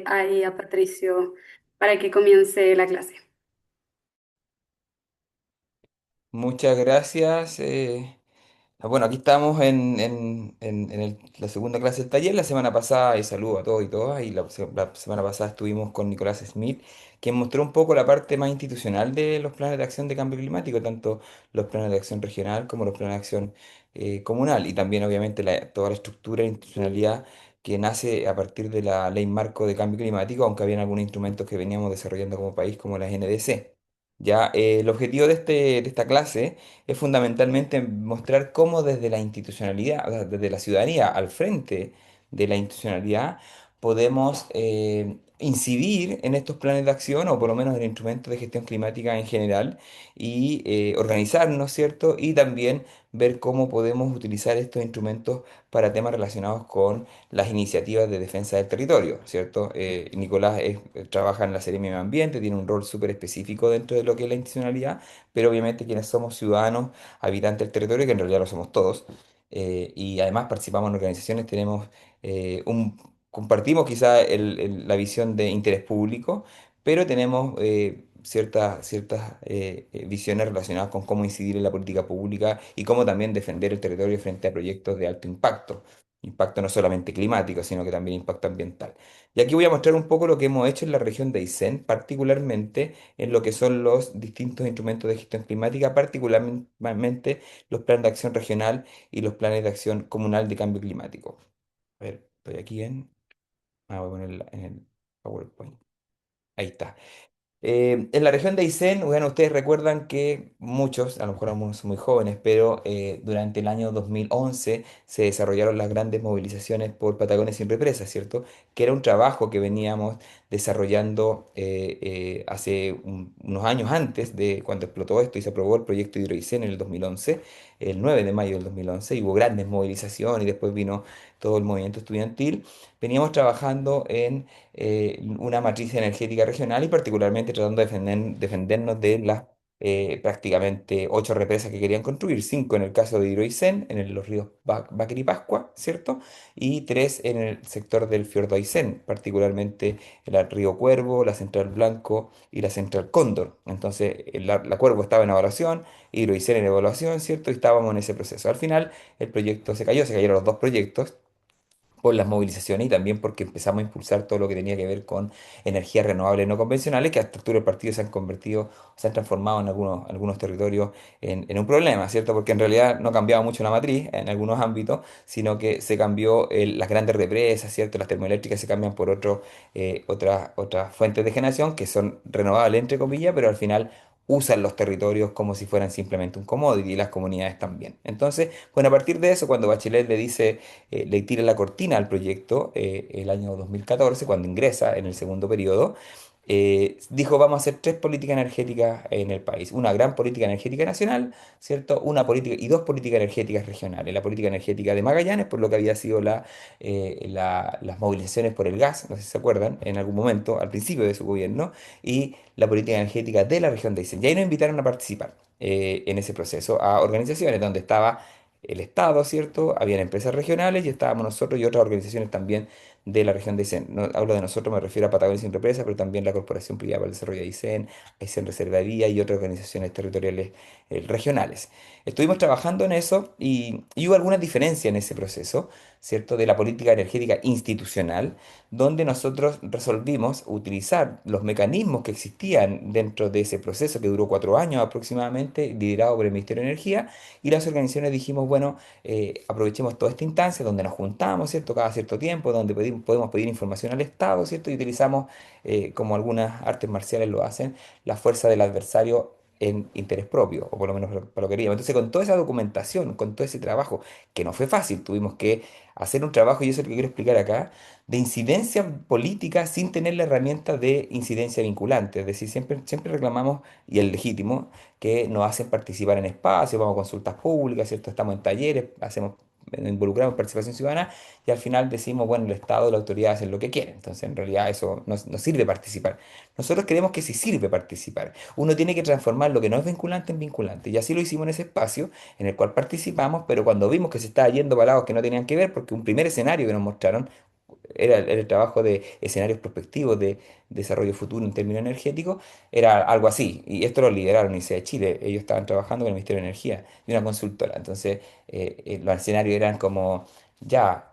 Ahí a Patricio para que comience la clase. Muchas gracias. Bueno, aquí estamos en la segunda clase del taller. La semana pasada, y saludo a todos y todas, y la semana pasada estuvimos con Nicolás Smith, quien mostró un poco la parte más institucional de los planes de acción de cambio climático, tanto los planes de acción regional como los planes de acción comunal, y también obviamente toda la estructura e institucionalidad que nace a partir de la Ley Marco de Cambio Climático, aunque habían algunos instrumentos que veníamos desarrollando como país, como la NDC. Ya, el objetivo de esta clase es fundamentalmente mostrar cómo desde la institucionalidad, o sea, desde la ciudadanía al frente de la institucionalidad, podemos incidir en estos planes de acción o por lo menos en instrumentos de gestión climática en general y organizarnos, ¿cierto? Y también ver cómo podemos utilizar estos instrumentos para temas relacionados con las iniciativas de defensa del territorio, ¿cierto? Nicolás trabaja en la Serie Medio Ambiente, tiene un rol súper específico dentro de lo que es la institucionalidad, pero obviamente quienes somos ciudadanos, habitantes del territorio, que en realidad lo somos todos, y además participamos en organizaciones, compartimos quizá la visión de interés público, pero tenemos ciertas visiones relacionadas con cómo incidir en la política pública y cómo también defender el territorio frente a proyectos de alto impacto. Impacto no solamente climático, sino que también impacto ambiental. Y aquí voy a mostrar un poco lo que hemos hecho en la región de Aysén, particularmente en lo que son los distintos instrumentos de gestión climática, particularmente los planes de acción regional y los planes de acción comunal de cambio climático. A ver, estoy aquí voy a ponerla en el PowerPoint. Ahí está. En la región de Aysén, bueno, ustedes recuerdan que muchos, a lo mejor algunos son muy jóvenes, pero durante el año 2011 se desarrollaron las grandes movilizaciones por Patagones sin represas, ¿cierto? Que era un trabajo que veníamos desarrollando hace unos años antes de cuando explotó esto y se aprobó el proyecto Hidro Aysén en el 2011, el 9 de mayo del 2011, y hubo grandes movilizaciones y después vino todo el movimiento estudiantil. Veníamos trabajando en una matriz energética regional y particularmente tratando de defendernos de las prácticamente 8 represas que querían construir, 5 en el caso de Iroisen, los ríos Báquer y Pascua, ¿cierto? Y 3 en el sector del fiordo Aysén, particularmente el río Cuervo, la Central Blanco y la Central Cóndor. Entonces, la Cuervo estaba en evaluación, Iroisen en evaluación, ¿cierto? Y estábamos en ese proceso. Al final, el proyecto se cayó, se cayeron los dos proyectos por las movilizaciones y también porque empezamos a impulsar todo lo que tenía que ver con energías renovables no convencionales, que a esta altura del partido se han convertido, se han transformado en algunos territorios en un problema, ¿cierto? Porque en realidad no cambiaba mucho la matriz en algunos ámbitos, sino que se cambió las grandes represas, ¿cierto? Las termoeléctricas se cambian por otras fuentes de generación que son renovables, entre comillas, pero al final usan los territorios como si fueran simplemente un commodity y las comunidades también. Entonces, bueno, a partir de eso, cuando Bachelet le tira la cortina al proyecto el año 2014, cuando ingresa en el segundo periodo, dijo, vamos a hacer 3 políticas energéticas en el país. Una gran política energética nacional, ¿cierto? Una política y 2 políticas energéticas regionales. La política energética de Magallanes, por lo que había sido las movilizaciones por el gas, no sé si se acuerdan, en algún momento, al principio de su gobierno, y la política energética de la región de Aysén. Y ahí nos invitaron a participar en ese proceso a organizaciones donde estaba el Estado, ¿cierto? Habían empresas regionales y estábamos nosotros y otras organizaciones también de la región de Aysén. No, hablo de nosotros, me refiero a Patagonia Sin Represa, pero también la Corporación Privada para el Desarrollo de Aysén, Aysén Reserva de Vía y otras organizaciones territoriales regionales. Estuvimos trabajando en eso y hubo algunas diferencias en ese proceso, ¿cierto? De la política energética institucional, donde nosotros resolvimos utilizar los mecanismos que existían dentro de ese proceso que duró 4 años aproximadamente, liderado por el Ministerio de Energía, y las organizaciones dijimos, bueno, aprovechemos toda esta instancia donde nos juntamos, ¿cierto? Cada cierto tiempo, donde podemos pedir información al Estado, ¿cierto? Y utilizamos, como algunas artes marciales lo hacen, la fuerza del adversario en interés propio, o por lo menos para lo que queríamos. Entonces, con toda esa documentación, con todo ese trabajo, que no fue fácil, tuvimos que hacer un trabajo, y eso es lo que quiero explicar acá, de incidencia política sin tener la herramienta de incidencia vinculante. Es decir, siempre reclamamos, y es legítimo, que nos hacen participar en espacios, vamos a consultas públicas, ¿cierto? Estamos en talleres, involucramos en participación ciudadana y al final decimos, bueno, el Estado, la autoridad hacen lo que quieren. Entonces, en realidad eso no sirve participar. Nosotros creemos que sí sirve participar. Uno tiene que transformar lo que no es vinculante en vinculante. Y así lo hicimos en ese espacio en el cual participamos, pero cuando vimos que se estaba yendo para lados que no tenían que ver, porque un primer escenario que nos mostraron era el trabajo de escenarios prospectivos de desarrollo futuro en términos energéticos, era algo así. Y esto lo lideraron la Universidad de Chile. Ellos estaban trabajando con el Ministerio de Energía y una consultora. Entonces, los escenarios eran como ya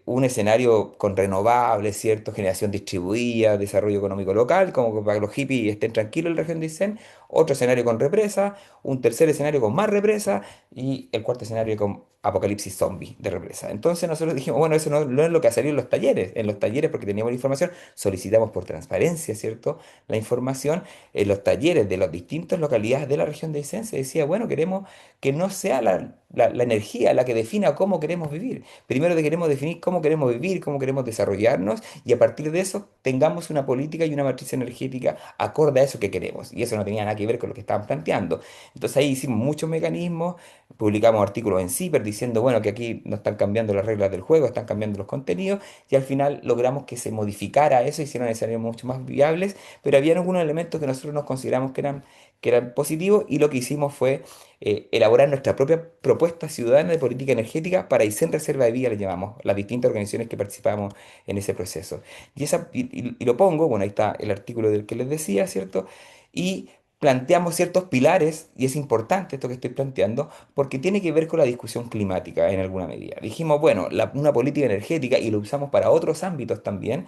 un escenario con renovables, ¿cierto? Generación distribuida, desarrollo económico local, como que para que los hippies estén tranquilos en la región de Aysén. Otro escenario con represa, un tercer escenario con más represa y el cuarto escenario con apocalipsis zombie de represa. Entonces nosotros dijimos, bueno, eso no es lo que ha salido en los talleres. En los talleres, porque teníamos la información, solicitamos por transparencia, ¿cierto? La información en los talleres de las distintas localidades de la región de Aysén se decía, bueno, queremos que no sea la energía la que defina cómo queremos vivir. Primero queremos definir cómo queremos vivir, cómo queremos desarrollarnos y a partir de eso tengamos una política y una matriz energética acorde a eso que queremos. Y eso no tenía nada que ver con lo que estaban planteando. Entonces ahí hicimos muchos mecanismos, publicamos artículos en CIPER diciendo, bueno, que aquí no están cambiando las reglas del juego, están cambiando los contenidos y al final logramos que se modificara eso, hicieron escenarios mucho más viables, pero había algunos elementos que nosotros nos consideramos que eran positivos y lo que hicimos fue elaborar nuestra propia propuesta ciudadana de política energética para Aysén Reserva de Vía, le llamamos, las distintas organizaciones que participamos en ese proceso. Y lo pongo, bueno, ahí está el artículo del que les decía, ¿cierto? Y planteamos ciertos pilares, y es importante esto que estoy planteando, porque tiene que ver con la discusión climática en alguna medida. Dijimos, bueno, una política energética, y lo usamos para otros ámbitos también,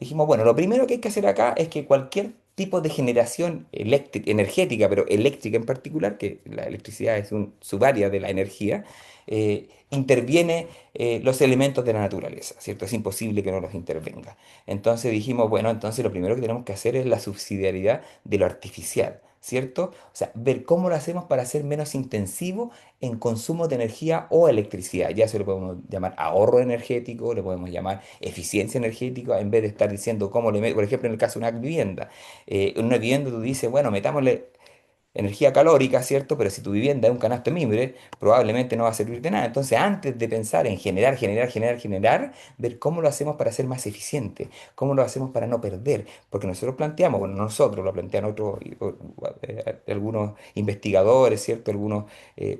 dijimos, bueno, lo primero que hay que hacer acá es que cualquier tipo de generación energética, pero eléctrica en particular, que la electricidad es un subárea de la energía, interviene los elementos de la naturaleza, ¿cierto? Es imposible que no los intervenga. Entonces dijimos, bueno, entonces lo primero que tenemos que hacer es la subsidiariedad de lo artificial, ¿cierto? O sea, ver cómo lo hacemos para ser menos intensivo en consumo de energía o electricidad. Ya se lo podemos llamar ahorro energético, le podemos llamar eficiencia energética, en vez de estar diciendo cómo le meto, por ejemplo, en el caso de una vivienda. En una vivienda tú dices, bueno, metámosle energía calórica, ¿cierto? Pero si tu vivienda es un canasto de mimbre, probablemente no va a servir de nada. Entonces, antes de pensar en generar, ver cómo lo hacemos para ser más eficiente, cómo lo hacemos para no perder. Porque nosotros planteamos, bueno, no nosotros, lo plantean otros, algunos investigadores, ¿cierto? Algunas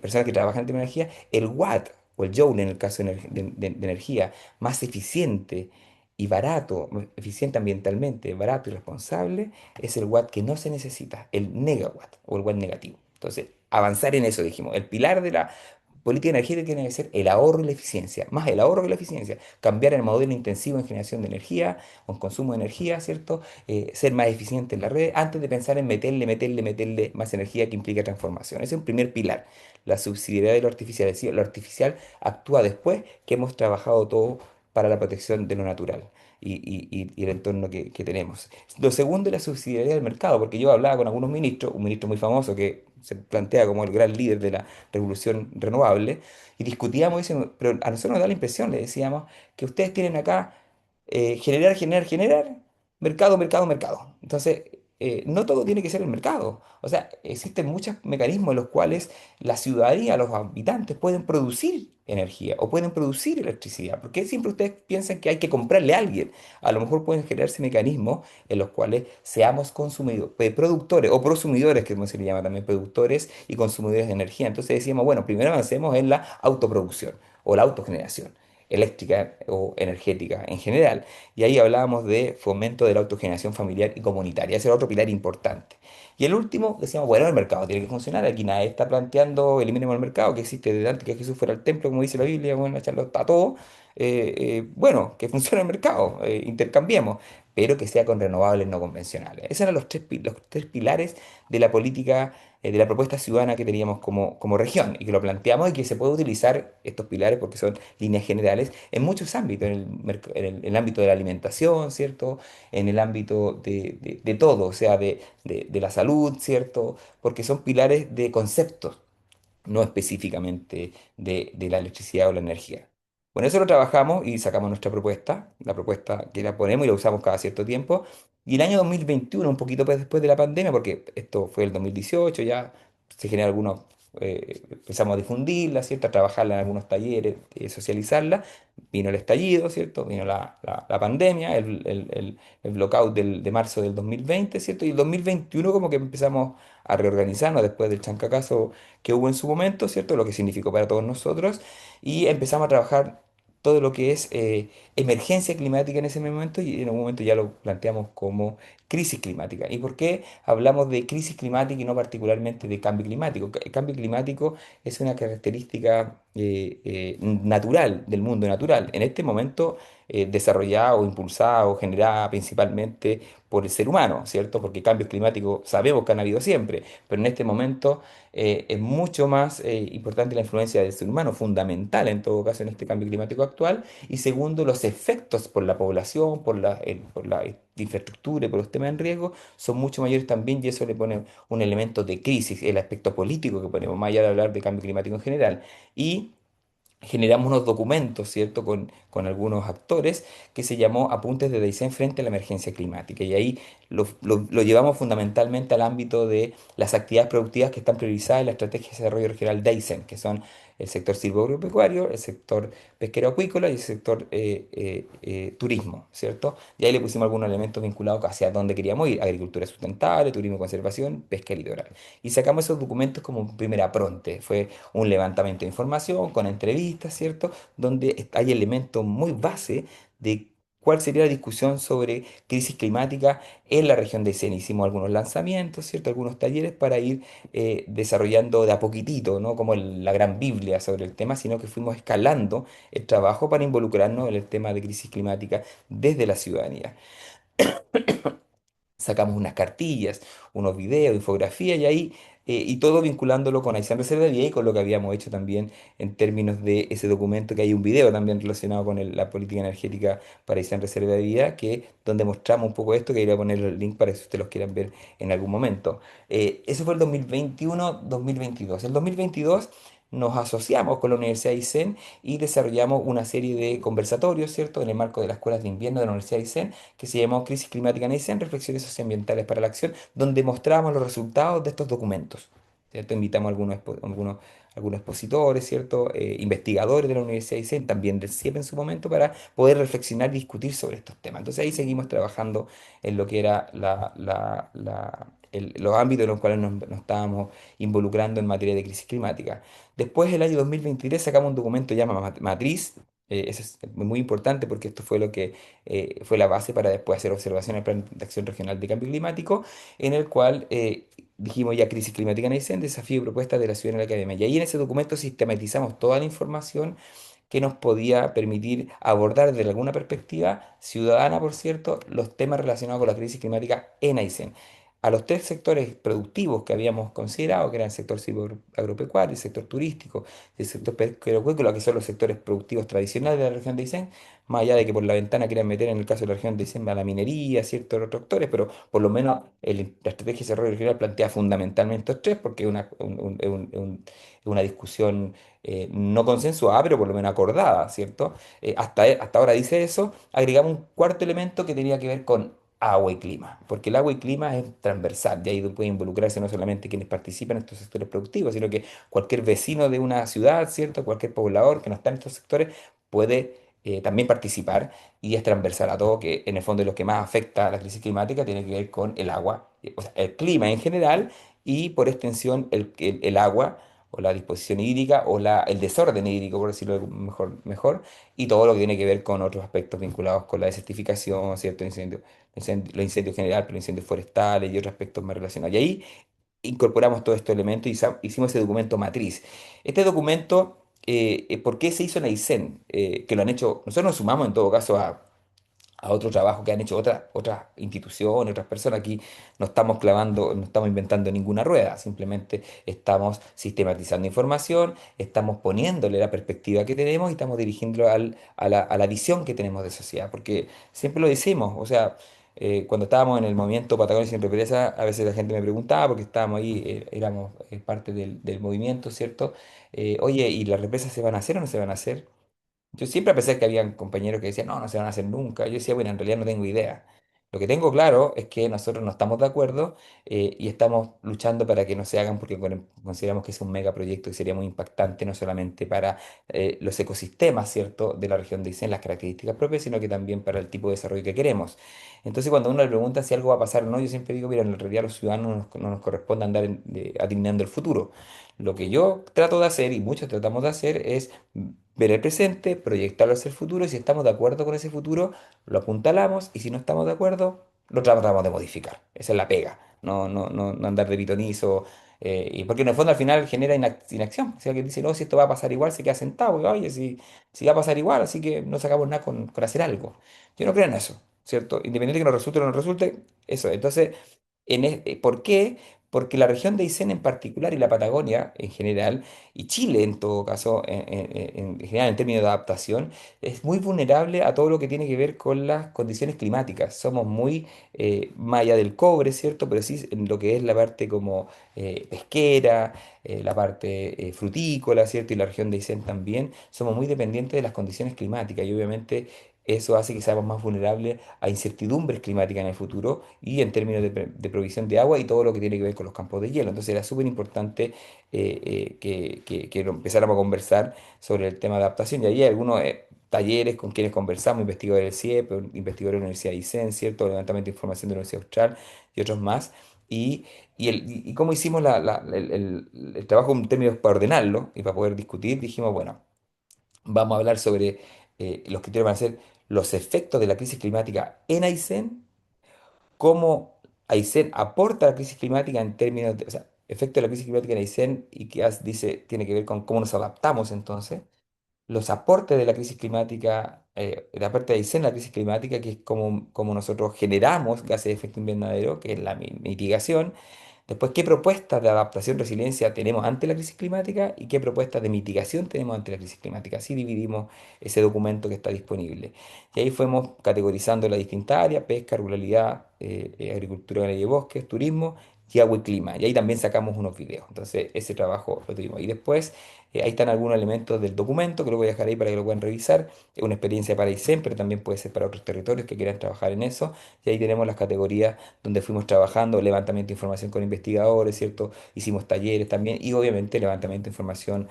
personas que trabajan en tecnología, el watt o el joule en el caso de energía más eficiente y barato, eficiente ambientalmente, barato y responsable es el watt que no se necesita, el negawatt o el watt negativo. Entonces, avanzar en eso, dijimos. El pilar de la política energética tiene que ser el ahorro y la eficiencia, más el ahorro que la eficiencia, cambiar el modelo intensivo en generación de energía o en consumo de energía, ¿cierto? Ser más eficiente en la red antes de pensar en meterle más energía que implica transformación. Ese es un primer pilar, la subsidiariedad de lo artificial. Es decir, lo artificial actúa después que hemos trabajado todo para la protección de lo natural y el entorno que tenemos. Lo segundo es la subsidiariedad del mercado, porque yo hablaba con algunos ministros, un ministro muy famoso que se plantea como el gran líder de la revolución renovable, y discutíamos, eso, pero a nosotros nos da la impresión, le decíamos, que ustedes tienen acá generar, mercado. Entonces, no todo tiene que ser el mercado. O sea, existen muchos mecanismos en los cuales la ciudadanía, los habitantes pueden producir energía o pueden producir electricidad. Porque siempre ustedes piensan que hay que comprarle a alguien. A lo mejor pueden generarse mecanismos en los cuales seamos consumidores, productores o prosumidores, que como se le llama también, productores y consumidores de energía. Entonces decíamos, bueno, primero avancemos en la autoproducción o la autogeneración eléctrica o energética en general. Y ahí hablábamos de fomento de la autogeneración familiar y comunitaria. Ese era otro pilar importante. Y el último, decíamos, bueno, el mercado tiene que funcionar. Aquí nadie está planteando, eliminemos el mercado, que existe desde antes que Jesús fuera al templo, como dice la Biblia, bueno, echarlo a todo. Bueno, que funcione el mercado, intercambiemos, pero que sea con renovables no convencionales. Esos eran los tres pilares de la política, de la propuesta ciudadana que teníamos como región y que lo planteamos y que se puede utilizar estos pilares porque son líneas generales en muchos ámbitos, en el ámbito de la alimentación, ¿cierto? En el ámbito de todo, o sea, de la salud, ¿cierto? Porque son pilares de conceptos, no específicamente de la electricidad o la energía. Bueno, eso lo trabajamos y sacamos nuestra propuesta, la propuesta que la ponemos y la usamos cada cierto tiempo. Y el año 2021, un poquito pues después de la pandemia, porque esto fue el 2018, ya se generó algunos, empezamos a difundirla, ¿cierto? A trabajarla en algunos talleres, socializarla. Vino el estallido, ¿cierto? Vino la pandemia, el blackout de marzo del 2020, ¿cierto? Y el 2021 como que empezamos a reorganizarnos después del chancacazo que hubo en su momento, ¿cierto? Lo que significó para todos nosotros. Y empezamos a trabajar todo lo que es emergencia climática en ese momento y en un momento ya lo planteamos como crisis climática. ¿Y por qué hablamos de crisis climática y no particularmente de cambio climático? El cambio climático es una característica natural del mundo natural. En este momento desarrollada o impulsada o generada principalmente por el ser humano, ¿cierto? Porque cambios climáticos sabemos que han habido siempre, pero en este momento es mucho más importante la influencia del ser humano, fundamental en todo caso en este cambio climático actual. Y segundo, los efectos por la población, por la infraestructura y por los temas en riesgo son mucho mayores también y eso le pone un elemento de crisis, el aspecto político que ponemos, más allá de hablar de cambio climático en general. Y generamos unos documentos, ¿cierto?, con algunos actores que se llamó Apuntes de Daisen frente a la emergencia climática. Y ahí lo llevamos fundamentalmente al ámbito de las actividades productivas que están priorizadas en la Estrategia de Desarrollo Regional Daisen, que son el sector silvoagropecuario, el sector pesquero acuícola y el sector turismo, ¿cierto? Y ahí le pusimos algunos elementos vinculados hacia dónde queríamos ir: agricultura sustentable, turismo y conservación, pesca litoral. Y sacamos esos documentos como un primer apronte. Fue un levantamiento de información con entrevistas, ¿cierto? Donde hay elementos muy base de cuál sería la discusión sobre crisis climática en la región de Aysén. Hicimos algunos lanzamientos, ¿cierto? Algunos talleres para ir desarrollando de a poquitito, ¿no? Como la gran Biblia sobre el tema, sino que fuimos escalando el trabajo para involucrarnos en el tema de crisis climática desde la ciudadanía. Sacamos unas cartillas, unos videos, infografías y ahí, y todo vinculándolo con Aysén Reserva de Vida y con lo que habíamos hecho también en términos de ese documento, que hay un video también relacionado con la política energética para Aysén Reserva de Vida, que donde mostramos un poco esto, que iré a poner el link para que si ustedes los quieran ver en algún momento. Eso fue el 2021-2022. El 2022 nos asociamos con la Universidad de Aysén y desarrollamos una serie de conversatorios, ¿cierto?, en el marco de las escuelas de invierno de la Universidad de Aysén, que se llamó Crisis Climática en Aysén, Reflexiones Socioambientales para la Acción, donde mostramos los resultados de estos documentos, ¿cierto? Invitamos a algunos expositores, ¿cierto? Investigadores de la Universidad de Aysén, también del CIEP en su momento, para poder reflexionar y discutir sobre estos temas. Entonces ahí seguimos trabajando en lo que era los ámbitos en los cuales nos estábamos involucrando en materia de crisis climática. Después, el año 2023, sacamos un documento llamado Matriz. Eso es muy importante porque esto fue lo que fue la base para después hacer observaciones al Plan de Acción Regional de Cambio Climático, en el cual dijimos ya crisis climática en Aysén, desafío y propuestas de la ciudad en la academia. Y ahí en ese documento sistematizamos toda la información que nos podía permitir abordar desde alguna perspectiva ciudadana, por cierto, los temas relacionados con la crisis climática en Aysén. A los tres sectores productivos que habíamos considerado, que eran el sector agropecuario, el sector turístico y el sector pesquero acuícola, que son los sectores productivos tradicionales de la región de Aysén, más allá de que por la ventana quieran meter en el caso de la región de Aysén a la minería, ciertos otros sectores, pero por lo menos la estrategia de desarrollo regional plantea fundamentalmente estos tres, porque es una discusión no consensuada, pero por lo menos acordada, ¿cierto? Hasta ahora dice eso. Agregamos un cuarto elemento que tenía que ver con agua y clima, porque el agua y clima es transversal, y ahí puede involucrarse no solamente quienes participan en estos sectores productivos, sino que cualquier vecino de una ciudad, ¿cierto? Cualquier poblador que no está en estos sectores puede también participar, y es transversal a todo, que en el fondo lo que más afecta a la crisis climática tiene que ver con el agua, o sea, el clima en general, y por extensión el agua o la disposición hídrica o el desorden hídrico, por decirlo mejor, y todo lo que tiene que ver con otros aspectos vinculados con la desertificación, ¿cierto? Los incendios generales, pero incendios forestales y otros aspectos más relacionados. Y ahí incorporamos todos estos elementos y hicimos ese documento matriz. Este documento, ¿por qué se hizo en Aysén? Que lo han hecho, nosotros nos sumamos en todo caso a otro trabajo que han hecho otras instituciones, otras personas. Aquí no estamos clavando, no estamos inventando ninguna rueda, simplemente estamos sistematizando información, estamos poniéndole la perspectiva que tenemos y estamos dirigiéndolo a la visión que tenemos de sociedad, porque siempre lo decimos, o sea, cuando estábamos en el movimiento Patagonia sin Represa, a veces la gente me preguntaba, porque estábamos ahí, éramos parte del movimiento, ¿cierto? Oye, ¿y las represas se van a hacer o no se van a hacer? Yo siempre pensé que habían compañeros que decían, no, no se van a hacer nunca. Yo decía, bueno, en realidad no tengo idea. Lo que tengo claro es que nosotros no estamos de acuerdo y estamos luchando para que no se hagan porque consideramos que es un megaproyecto que sería muy impactante no solamente para los ecosistemas, ¿cierto?, de la región de Aysén, las características propias, sino que también para el tipo de desarrollo que queremos. Entonces, cuando uno le pregunta si algo va a pasar o no, yo siempre digo, mira, en realidad a los ciudadanos no nos corresponde andar adivinando el futuro. Lo que yo trato de hacer y muchos tratamos de hacer es ver el presente, proyectarlo hacia el futuro, y si estamos de acuerdo con ese futuro, lo apuntalamos, y si no estamos de acuerdo, lo tratamos de modificar. Esa es la pega, no andar de pitonizo, y porque en el fondo al final genera inacción. Si alguien dice, no, si esto va a pasar igual, se queda sentado, y, oye, si va a pasar igual, así que no sacamos nada con hacer algo. Yo no creo en eso, ¿cierto? Independiente que nos resulte o no nos resulte, eso. Entonces, ¿por qué? Porque la región de Aysén en particular y la Patagonia en general, y Chile en todo caso, en general en términos de adaptación, es muy vulnerable a todo lo que tiene que ver con las condiciones climáticas. Somos muy más allá del cobre, ¿cierto? Pero sí en lo que es la parte como pesquera, la parte frutícola, ¿cierto? Y la región de Aysén también, somos muy dependientes de las condiciones climáticas y obviamente eso hace que seamos más vulnerables a incertidumbres climáticas en el futuro y en términos de provisión de agua y todo lo que tiene que ver con los campos de hielo. Entonces era súper importante que lo empezáramos a conversar sobre el tema de adaptación. Y ahí hay algunos talleres con quienes conversamos, investigadores del CIEP, investigadores de la Universidad de Aysén, ¿cierto? Levantamiento de información de la Universidad Austral y otros más. Y, y cómo hicimos el trabajo en términos para ordenarlo y para poder discutir, dijimos, bueno, vamos a hablar sobre los criterios van a ser los efectos de la crisis climática en Aysén, cómo Aysén aporta a la crisis climática en términos de, o sea, efecto de la crisis climática en Aysén y que dice, tiene que ver con cómo nos adaptamos entonces, los aportes de la crisis climática, la parte de Aysén, la crisis climática, que es como nosotros generamos gases de efecto invernadero, que es la mitigación. Después, ¿qué propuestas de adaptación, resiliencia tenemos ante la crisis climática y qué propuestas de mitigación tenemos ante la crisis climática? Así dividimos ese documento que está disponible. Y ahí fuimos categorizando las distintas áreas: pesca, ruralidad, agricultura, ganadería y bosques, turismo y agua y clima. Y ahí también sacamos unos videos. Entonces, ese trabajo lo tuvimos. Y después, ahí están algunos elementos del documento que lo voy a dejar ahí para que lo puedan revisar. Es una experiencia para ICEM, pero también puede ser para otros territorios que quieran trabajar en eso. Y ahí tenemos las categorías donde fuimos trabajando: levantamiento de información con investigadores, ¿cierto? Hicimos talleres también y obviamente levantamiento de información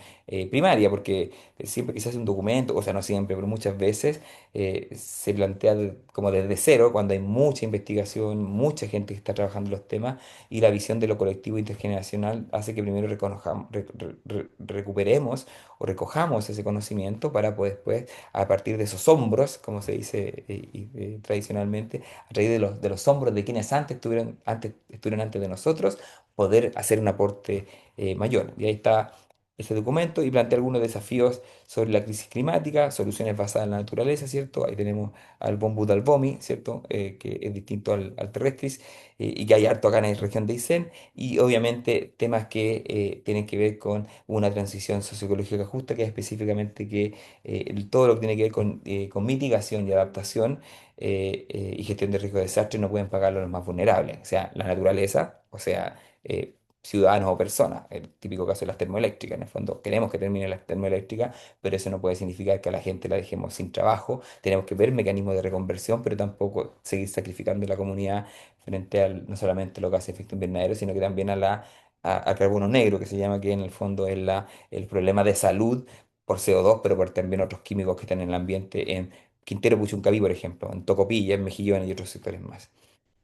primaria, porque siempre que se hace un documento, o sea, no siempre, pero muchas veces se plantea como desde cero, cuando hay mucha investigación, mucha gente que está trabajando en los temas y la visión de lo colectivo intergeneracional hace que primero recuperemos o recojamos ese conocimiento para poder después, a partir de esos hombros, como se dice tradicionalmente, a través de los hombros de quienes estuvieron antes de nosotros, poder hacer un aporte mayor. Y ahí está ese documento y plantea algunos desafíos sobre la crisis climática, soluciones basadas en la naturaleza, ¿cierto? Ahí tenemos al Bombud al Bomi, ¿cierto? Que es distinto al terrestris y que hay harto acá en la región de Aysén. Y obviamente temas que tienen que ver con una transición socioecológica justa, que es específicamente que todo lo que tiene que ver con mitigación y adaptación y gestión de riesgo de desastre no pueden pagarlo los más vulnerables, o sea, la naturaleza, o sea, ciudadanos o personas. El típico caso de las termoeléctricas, en el fondo queremos que termine las termoeléctricas, pero eso no puede significar que a la gente la dejemos sin trabajo. Tenemos que ver mecanismos de reconversión, pero tampoco seguir sacrificando la comunidad frente al, no solamente los gases de efecto invernadero, sino que también al carbono negro, que se llama, que en el fondo es el problema de salud por CO2, pero por también otros químicos que están en el ambiente en Quintero Puchuncaví, por ejemplo, en Tocopilla, en Mejillones y otros sectores más.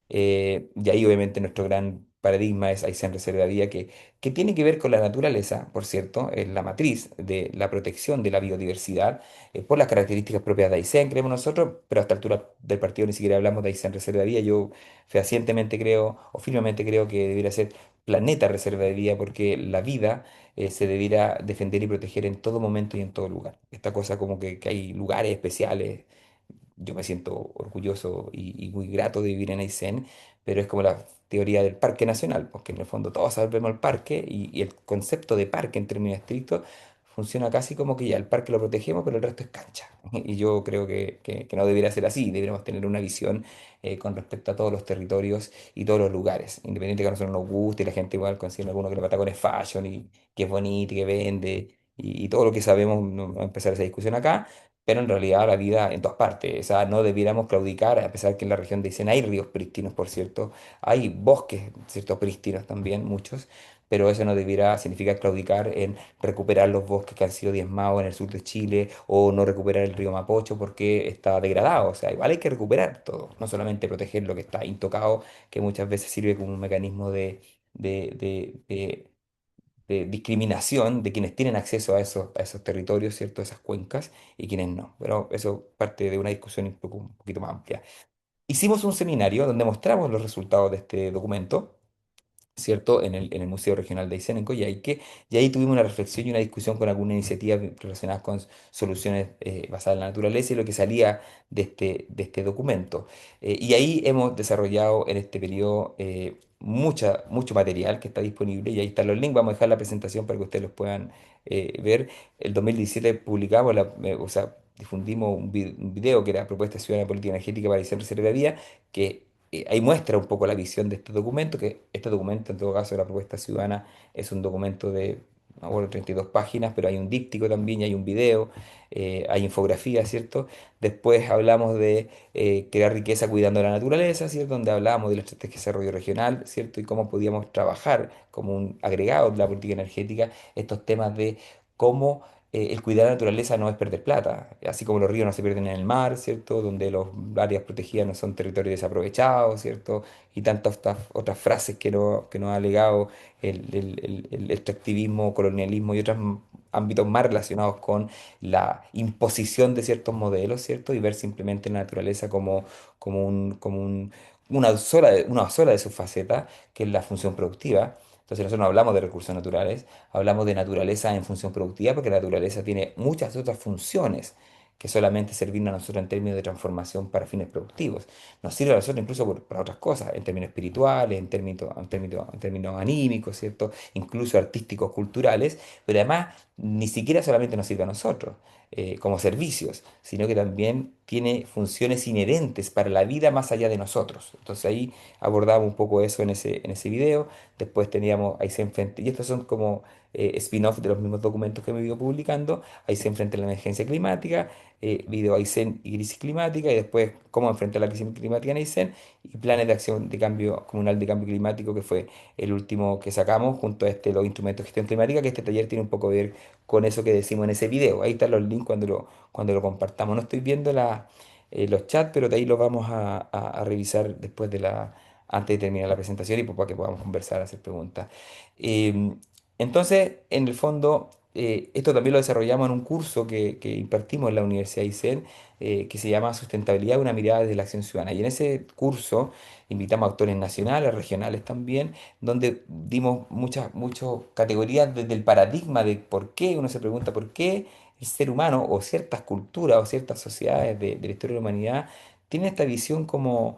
Y ahí obviamente nuestro gran paradigma es Aysén Reserva de Vida, que tiene que ver con la naturaleza, por cierto, es la matriz de la protección de la biodiversidad, por las características propias de Aysén, creemos nosotros, pero a esta altura del partido ni siquiera hablamos de Aysén Reserva de Vida. Yo fehacientemente creo, o firmemente creo que debería ser planeta reserva de vida, porque la vida se debiera defender y proteger en todo momento y en todo lugar. Esta cosa como que hay lugares especiales. Yo me siento orgulloso y muy grato de vivir en Aysén, pero es como la teoría del parque nacional, porque en el fondo todos sabemos el parque y el concepto de parque en términos estrictos funciona casi como que ya el parque lo protegemos, pero el resto es cancha. Y yo creo que no debería ser así, deberíamos tener una visión con respecto a todos los territorios y todos los lugares, independiente que a nosotros nos guste y la gente igual considera alguno que la Patagonia es fashion y que es bonito y que vende y todo lo que sabemos, no vamos a empezar esa discusión acá, pero en realidad la vida en todas partes. O sea, no debiéramos claudicar, a pesar que en la región de Aysén hay ríos prístinos, por cierto, hay bosques, ¿cierto? Prístinos también, muchos, pero eso no debiera significar claudicar en recuperar los bosques que han sido diezmados en el sur de Chile o no recuperar el río Mapocho porque está degradado. O sea, igual hay que recuperar todo, no solamente proteger lo que está intocado, que muchas veces sirve como un mecanismo de de discriminación de quienes tienen acceso a esos territorios, ¿cierto? A esas cuencas y quienes no. Pero eso parte de una discusión un un poquito más amplia. Hicimos un seminario donde mostramos los resultados de este documento, ¿cierto? En el Museo Regional de Aysén, en Coyhaique, y ahí tuvimos una reflexión y una discusión con algunas iniciativas relacionadas con soluciones basadas en la naturaleza y lo que salía de este documento. Y ahí hemos desarrollado en este periodo mucho material que está disponible, y ahí están los links. Vamos a dejar la presentación para que ustedes los puedan ver. El 2017 publicamos, o sea, difundimos un video que era Propuesta Ciudadana de Política Energética para Aysén Reserva de Vía, que ahí muestra un poco la visión de este documento, que este documento, en todo caso, de la propuesta ciudadana, es un documento de, no me acuerdo, 32 páginas, pero hay un díptico también, y hay un video, hay infografía, ¿cierto? Después hablamos de crear riqueza cuidando la naturaleza, ¿cierto? Donde hablamos de la estrategia de desarrollo regional, ¿cierto? Y cómo podíamos trabajar como un agregado de la política energética estos temas de cómo el cuidar la naturaleza no es perder plata, así como los ríos no se pierden en el mar, ¿cierto? Donde los áreas protegidas no son territorios desaprovechados, ¿cierto? Y tantas otras frases que nos ha legado el extractivismo, colonialismo y otros ámbitos más relacionados con la imposición de ciertos modelos, ¿cierto? Y ver simplemente la naturaleza una sola de sus facetas, que es la función productiva. Entonces nosotros no hablamos de recursos naturales, hablamos de naturaleza en función productiva, porque la naturaleza tiene muchas otras funciones que solamente servirnos a nosotros en términos de transformación para fines productivos. Nos sirve a nosotros incluso para otras cosas, en términos espirituales, en términos anímicos, ¿cierto? Incluso artísticos, culturales, pero además ni siquiera solamente nos sirve a nosotros como servicios, sino que también tiene funciones inherentes para la vida más allá de nosotros. Entonces ahí abordamos un poco eso en ese video. Después teníamos ahí se enfrenta, y estos son como spin-off de los mismos documentos que me he ido publicando. Ahí se enfrenta la emergencia climática, video Aysén y crisis climática, y después cómo enfrentar la crisis climática en Aysén, y planes de acción de cambio comunal de cambio climático, que fue el último que sacamos junto a los instrumentos de gestión climática, que este taller tiene un poco que ver con eso que decimos en ese video. Ahí están los links cuando lo compartamos. No estoy viendo los chats, pero de ahí los vamos a revisar después antes de terminar la presentación, y pues para que podamos conversar, hacer preguntas. Em, entonces, en el fondo, esto también lo desarrollamos en un curso que impartimos en la Universidad de Aysén, que se llama Sustentabilidad, una mirada desde la acción ciudadana. Y en ese curso invitamos a actores nacionales, regionales también, donde dimos muchas categorías desde el paradigma de por qué, uno se pregunta por qué el ser humano o ciertas culturas o ciertas sociedades de la historia de la humanidad tienen esta visión como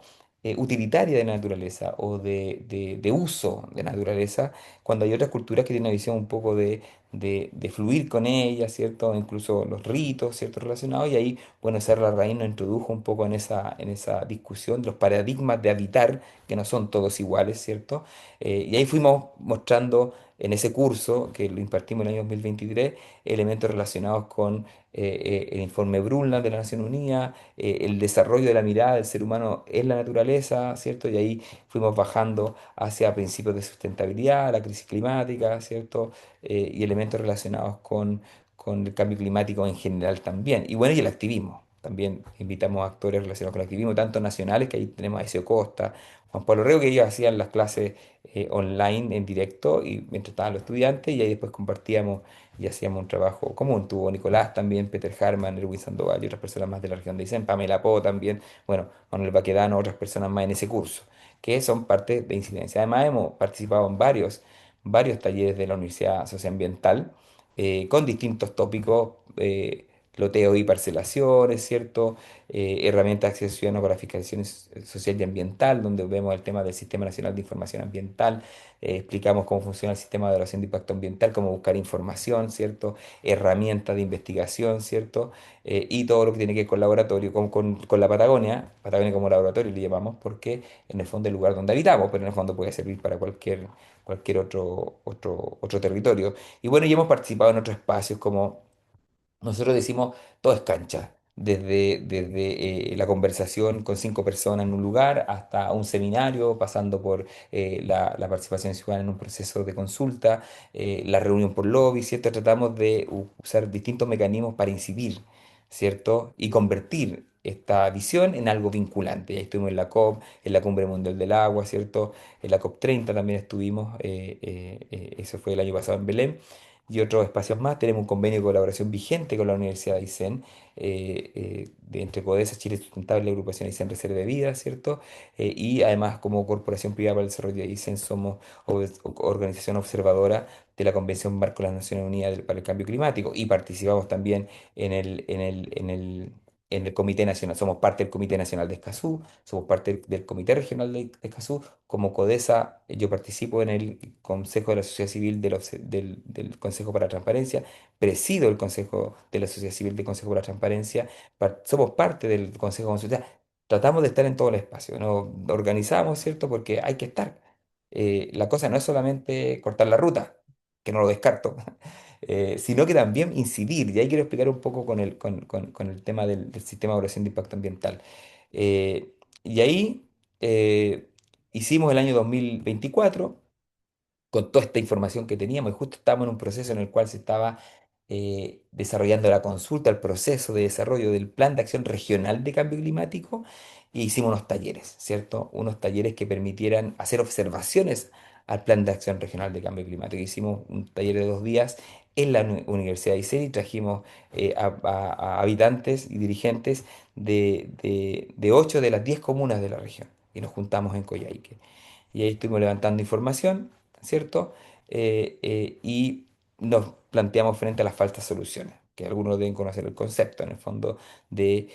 utilitaria de la naturaleza o de uso de la naturaleza, cuando hay otras culturas que tienen una visión un poco de fluir con ella, ¿cierto? Incluso los ritos, ¿cierto? Relacionados, y ahí, bueno, Serra Larraín nos introdujo un poco en esa discusión de los paradigmas de habitar, que no son todos iguales, ¿cierto? Y ahí fuimos mostrando en ese curso, que lo impartimos en el año 2023, elementos relacionados con el informe Brundtland de la Nación Unida, el desarrollo de la mirada del ser humano en la naturaleza, ¿cierto? Y ahí fuimos bajando hacia principios de sustentabilidad, la crisis climática, ¿cierto? Y elementos relacionados con el cambio climático en general también. Y bueno, y el activismo. También invitamos a actores relacionados con el activismo, tanto nacionales, que ahí tenemos a Ezio Costa, Juan Pablo Rego, que ellos hacían las clases online en directo y mientras estaban los estudiantes, y ahí después compartíamos y hacíamos un trabajo común. Tuvo Nicolás también, Peter Harman, Erwin Sandoval y otras personas más de la región de Aysén, Pamela Po también, bueno, Manuel Baquedano, otras personas más en ese curso, que son parte de incidencia. Además, hemos participado en varios talleres de la Universidad Socioambiental con distintos tópicos, loteo y parcelaciones, ¿cierto? Herramientas de acceso ciudadano para fiscalización social y ambiental, donde vemos el tema del Sistema Nacional de Información Ambiental, explicamos cómo funciona el sistema de evaluación de impacto ambiental, cómo buscar información, ¿cierto? Herramientas de investigación, ¿cierto? Y todo lo que tiene que ver con laboratorio, con la Patagonia como laboratorio le llamamos, porque en el fondo es el lugar donde habitamos, pero en el fondo puede servir para cualquier otro territorio. Y bueno, ya hemos participado en otros espacios como nosotros decimos, todo es cancha. Desde la conversación con 5 personas en un lugar hasta un seminario, pasando por la participación ciudadana en un proceso de consulta, la reunión por lobby, ¿cierto? Tratamos de usar distintos mecanismos para incidir, ¿cierto? Y convertir. esta visión en algo vinculante. Ya estuvimos en la COP, en la Cumbre Mundial del Agua, ¿cierto? En la COP 30 también estuvimos, eso fue el año pasado en Belén, y otros espacios más. Tenemos un convenio de colaboración vigente con la Universidad de Aysén, entre CODESA, Chile Sustentable, la agrupación Aysén Reserva de Vida, ¿cierto? Y además como Corporación Privada para el Desarrollo de Aysén somos organización observadora de la Convención Marco de las Naciones Unidas para el Cambio Climático y participamos también en el Comité Nacional. Somos parte del Comité Nacional de Escazú, somos parte del Comité Regional de Escazú. Como CODESA, yo participo en el Consejo de la Sociedad Civil del Consejo para la Transparencia, presido el Consejo de la Sociedad Civil del Consejo para la Transparencia, somos parte del Consejo Consultivo. Tratamos de estar en todo el espacio, nos organizamos, ¿cierto? Porque hay que estar. La cosa no es solamente cortar la ruta, que no lo descarto, sino que también incidir. Y ahí quiero explicar un poco con el tema del sistema de evaluación de impacto ambiental. Y ahí hicimos el año 2024 con toda esta información que teníamos y justo estábamos en un proceso en el cual se estaba desarrollando la consulta, el proceso de desarrollo del Plan de Acción Regional de Cambio Climático y hicimos unos talleres, ¿cierto? Unos talleres que permitieran hacer observaciones al Plan de Acción Regional de Cambio Climático. Hicimos un taller de 2 días en la Universidad de Iceni y trajimos a habitantes y dirigentes de 8 de las 10 comunas de la región y nos juntamos en Coyhaique. Y ahí estuvimos levantando información, ¿cierto? Y nos planteamos frente a las falsas soluciones, que algunos deben conocer el concepto, en el fondo, de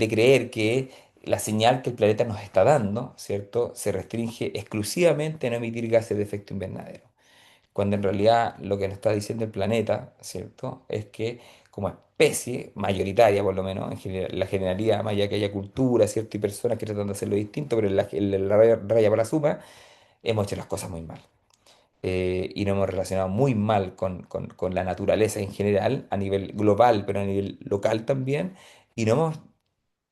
creer que la señal que el planeta nos está dando, ¿cierto? Se restringe exclusivamente a no emitir gases de efecto invernadero, cuando en realidad lo que nos está diciendo el planeta, ¿cierto? Es que como especie mayoritaria, por lo menos, la generalidad, más allá que haya cultura, ¿cierto? Y personas que tratan de hacerlo distinto, pero en la raya para la suma, hemos hecho las cosas muy mal. Y nos hemos relacionado muy mal con la naturaleza en general, a nivel global, pero a nivel local también, y nos hemos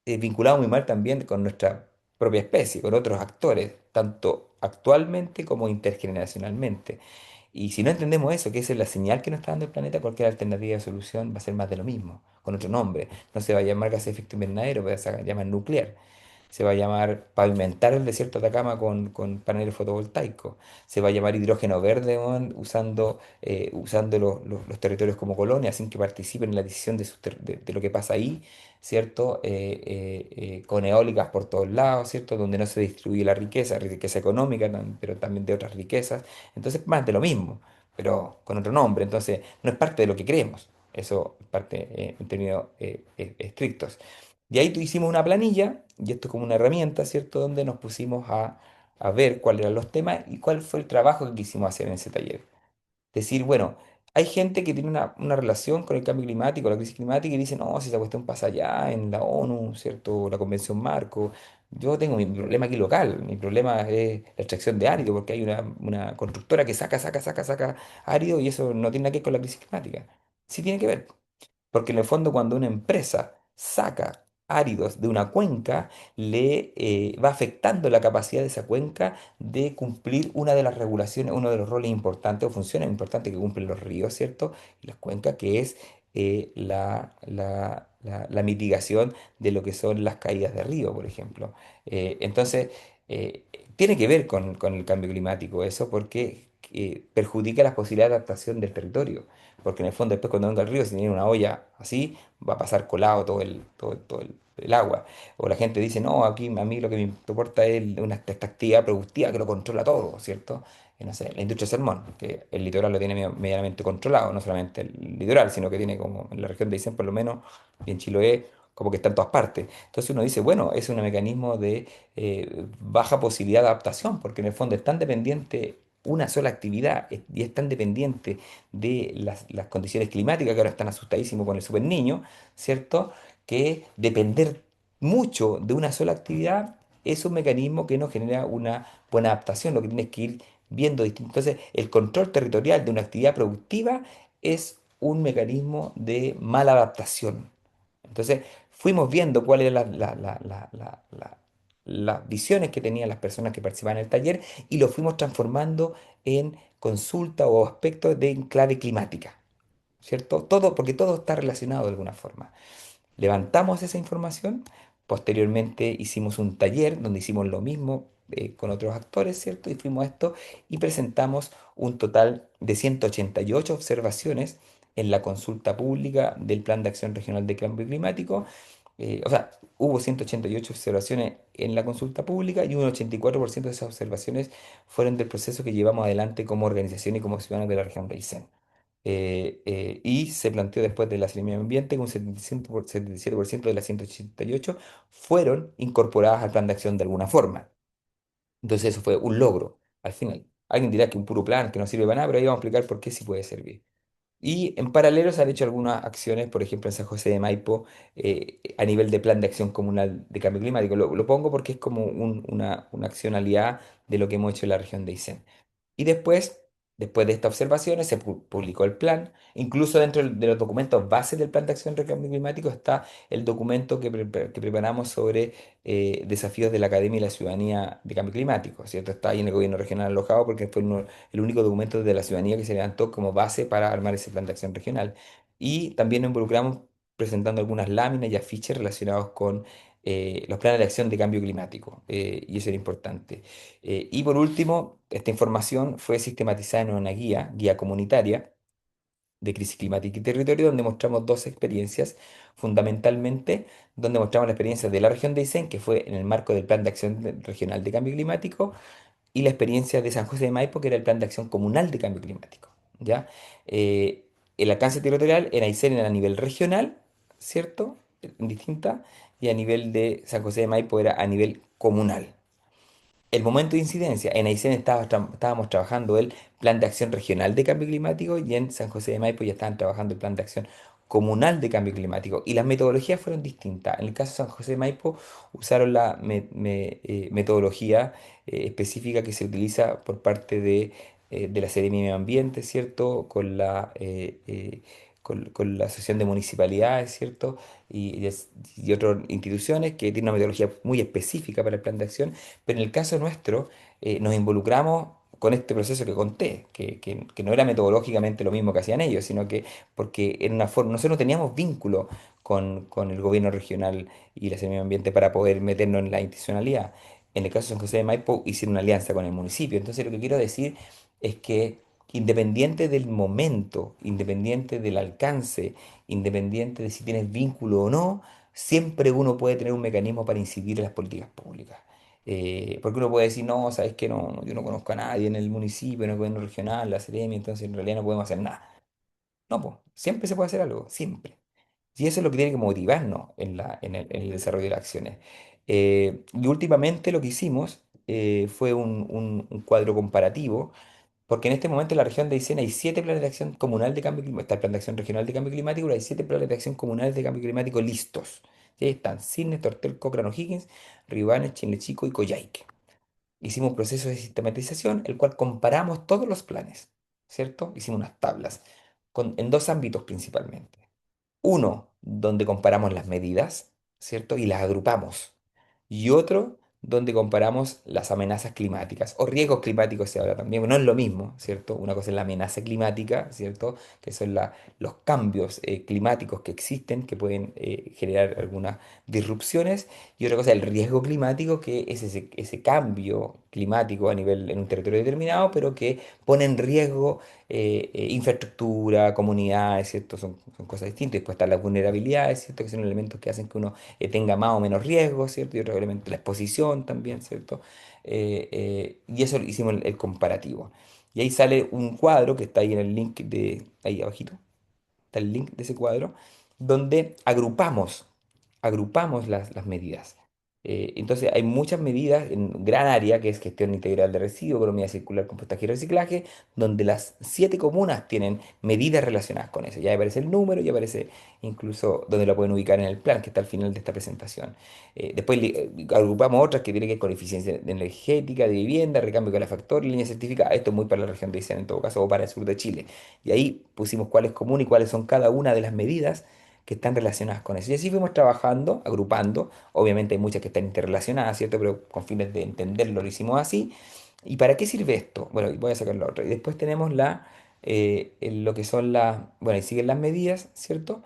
vinculado muy mal también con nuestra propia especie, con otros actores, tanto actualmente como intergeneracionalmente. Y si no entendemos eso, que esa es la señal que nos está dando el planeta, cualquier alternativa de solución va a ser más de lo mismo, con otro nombre. No se va a llamar gas de efecto invernadero, se va a llamar nuclear. Se va a llamar pavimentar el desierto de Atacama con paneles fotovoltaicos. Se va a llamar hidrógeno verde, weón, usando los territorios como colonia, sin que participen en la decisión de lo que pasa ahí, ¿cierto? Con eólicas por todos lados, ¿cierto? Donde no se distribuye la riqueza, riqueza económica, pero también de otras riquezas. Entonces, más de lo mismo, pero con otro nombre. Entonces, no es parte de lo que creemos. Eso es parte en términos estrictos. Y ahí hicimos una planilla, y esto es como una herramienta, ¿cierto? Donde nos pusimos a ver cuáles eran los temas y cuál fue el trabajo que quisimos hacer en ese taller. Decir, bueno, hay gente que tiene una relación con el cambio climático, la crisis climática, y dice, no, si esa cuestión pasa allá en la ONU, ¿cierto? La Convención Marco. Yo tengo mi problema aquí local, mi problema es la extracción de árido, porque hay una constructora que saca árido y eso no tiene nada que ver con la crisis climática. Sí tiene que ver. Porque en el fondo cuando una empresa saca áridos de una cuenca, le va afectando la capacidad de esa cuenca de cumplir una de las regulaciones, uno de los roles importantes o funciones importantes que cumplen los ríos, ¿cierto? Y las cuencas, que es la mitigación de lo que son las caídas de río, por ejemplo. Entonces, tiene que ver con el cambio climático eso, porque perjudica las posibilidades de adaptación del territorio. Porque en el fondo después cuando venga el río, si tiene una olla así, va a pasar colado todo el agua. O la gente dice, no, aquí a mí lo que me importa es esta actividad productiva que lo controla todo, ¿cierto? No sé, la industria del salmón, que el litoral lo tiene medianamente controlado, no solamente el litoral, sino que tiene como en la región de Aysén por lo menos, y en Chiloé, como que está en todas partes. Entonces uno dice, bueno, es un mecanismo de baja posibilidad de adaptación, porque en el fondo es tan dependiente una sola actividad y es tan dependiente de las condiciones climáticas que ahora están asustadísimos con el super niño, ¿cierto? Que depender mucho de una sola actividad es un mecanismo que no genera una buena adaptación, lo que tienes que ir viendo distinto. Entonces, el control territorial de una actividad productiva es un mecanismo de mala adaptación. Entonces, fuimos viendo cuáles eran las visiones que tenían las personas que participaban en el taller y lo fuimos transformando en consulta o aspectos de clave climática, ¿cierto? Todo, porque todo está relacionado de alguna forma. Levantamos esa información, posteriormente hicimos un taller donde hicimos lo mismo con otros actores, ¿cierto? Y fuimos a esto y presentamos un total de 188 observaciones en la consulta pública del Plan de Acción Regional de Cambio Climático. O sea, hubo 188 observaciones en la consulta pública y un 84% de esas observaciones fueron del proceso que llevamos adelante como organización y como ciudadanos de la región de Aysén. Y se planteó después de la Seremía de Medio Ambiente que un 77% de las 188 fueron incorporadas al plan de acción de alguna forma. Entonces eso fue un logro al final. Alguien dirá que un puro plan que no sirve para nada, pero ahí vamos a explicar por qué sí puede servir. Y en paralelo se han hecho algunas acciones, por ejemplo en San José de Maipo, a nivel de plan de acción comunal de cambio climático. Lo pongo porque es como una acción aliada de lo que hemos hecho en la región de Aysén. Y después de estas observaciones, se publicó el plan. Incluso dentro de los documentos bases del Plan de Acción de Cambio Climático está el documento que preparamos sobre desafíos de la Academia y la Ciudadanía de Cambio Climático, ¿cierto? Está ahí en el gobierno regional alojado porque fue el único documento de la ciudadanía que se levantó como base para armar ese Plan de Acción regional. Y también nos involucramos presentando algunas láminas y afiches relacionados con los planes de acción de cambio climático, y eso era importante. Y por último, esta información fue sistematizada en una guía comunitaria de crisis climática y territorio, donde mostramos dos experiencias, fundamentalmente, donde mostramos la experiencia de la región de Aysén, que fue en el marco del Plan de Acción Regional de Cambio Climático, y la experiencia de San José de Maipo, que era el Plan de Acción Comunal de Cambio Climático. ¿Ya? Eh, el alcance territorial en Aysén era a nivel regional, ¿cierto? Distinta, y a nivel de San José de Maipo era a nivel comunal. El momento de incidencia, en Aysén estábamos trabajando el plan de acción regional de cambio climático y en San José de Maipo ya estaban trabajando el plan de acción comunal de cambio climático y las metodologías fueron distintas. En el caso de San José de Maipo usaron la metodología específica que se utiliza por parte de la Seremía de Medio Ambiente, ¿cierto? Con la Asociación de Municipalidades, ¿cierto? Y otras instituciones que tienen una metodología muy específica para el plan de acción, pero en el caso nuestro nos involucramos con este proceso que conté, que no era metodológicamente lo mismo que hacían ellos, sino que porque era una forma, nosotros no teníamos vínculo con el gobierno regional y la Seremía de Medio Ambiente para poder meternos en la institucionalidad. En el caso de San José de Maipo hicieron una alianza con el municipio. Entonces lo que quiero decir es que independiente del momento, independiente del alcance, independiente de si tienes vínculo o no, siempre uno puede tener un mecanismo para incidir en las políticas públicas. Porque uno puede decir, no, sabes que no, yo no conozco a nadie en el municipio, en el gobierno regional, la Seremi, entonces en realidad no podemos hacer nada. No, pues, siempre se puede hacer algo, siempre. Y eso es lo que tiene que motivarnos en el desarrollo de las acciones. Y últimamente lo que hicimos fue un cuadro comparativo, porque en este momento en la región de Aysén hay 7 planes de acción comunal de cambio climático. Está el plan de acción regional de cambio climático, pero hay 7 planes de acción comunales de cambio climático listos. Y ahí están Cisnes, Tortel, Cochrane, O'Higgins, Ribanes, Chilechico y Coyhaique. Hicimos un proceso de sistematización, el cual comparamos todos los planes, ¿cierto? Hicimos unas tablas en dos ámbitos principalmente. Uno, donde comparamos las medidas, ¿cierto? Y las agrupamos. Y otro, donde comparamos las amenazas climáticas o riesgos climáticos se habla también. No es lo mismo, ¿cierto? Una cosa es la amenaza climática, ¿cierto? Que son los cambios climáticos que existen, que pueden generar algunas disrupciones. Y otra cosa es el riesgo climático, que es ese cambio climático a nivel en un territorio determinado, pero que pone en riesgo infraestructura, comunidades, ¿cierto? Son cosas distintas. Después están las vulnerabilidades, ¿cierto? Que son elementos que hacen que uno tenga más o menos riesgo, ¿cierto? Y otro elemento, la exposición también, ¿cierto? Y eso hicimos el comparativo. Y ahí sale un cuadro que está ahí en el link de ahí abajito, está el link de ese cuadro, donde agrupamos las medidas. Entonces hay muchas medidas en gran área, que es gestión integral de residuos, economía circular, compostaje y reciclaje, donde las 7 comunas tienen medidas relacionadas con eso. Ya aparece el número, ya aparece incluso donde lo pueden ubicar en el plan, que está al final de esta presentación. Después agrupamos otras que tienen que ver con eficiencia energética, de vivienda, recambio de calefactor y línea certificada. Esto es muy para la región de Aysén en todo caso, o para el sur de Chile. Y ahí pusimos cuál es común y cuáles son cada una de las medidas que están relacionadas con eso. Y así fuimos trabajando, agrupando. Obviamente hay muchas que están interrelacionadas, ¿cierto? Pero con fines de entenderlo lo hicimos así. ¿Y para qué sirve esto? Bueno, y voy a sacar la otra. Y después tenemos lo que son las, bueno, y siguen las medidas, ¿cierto?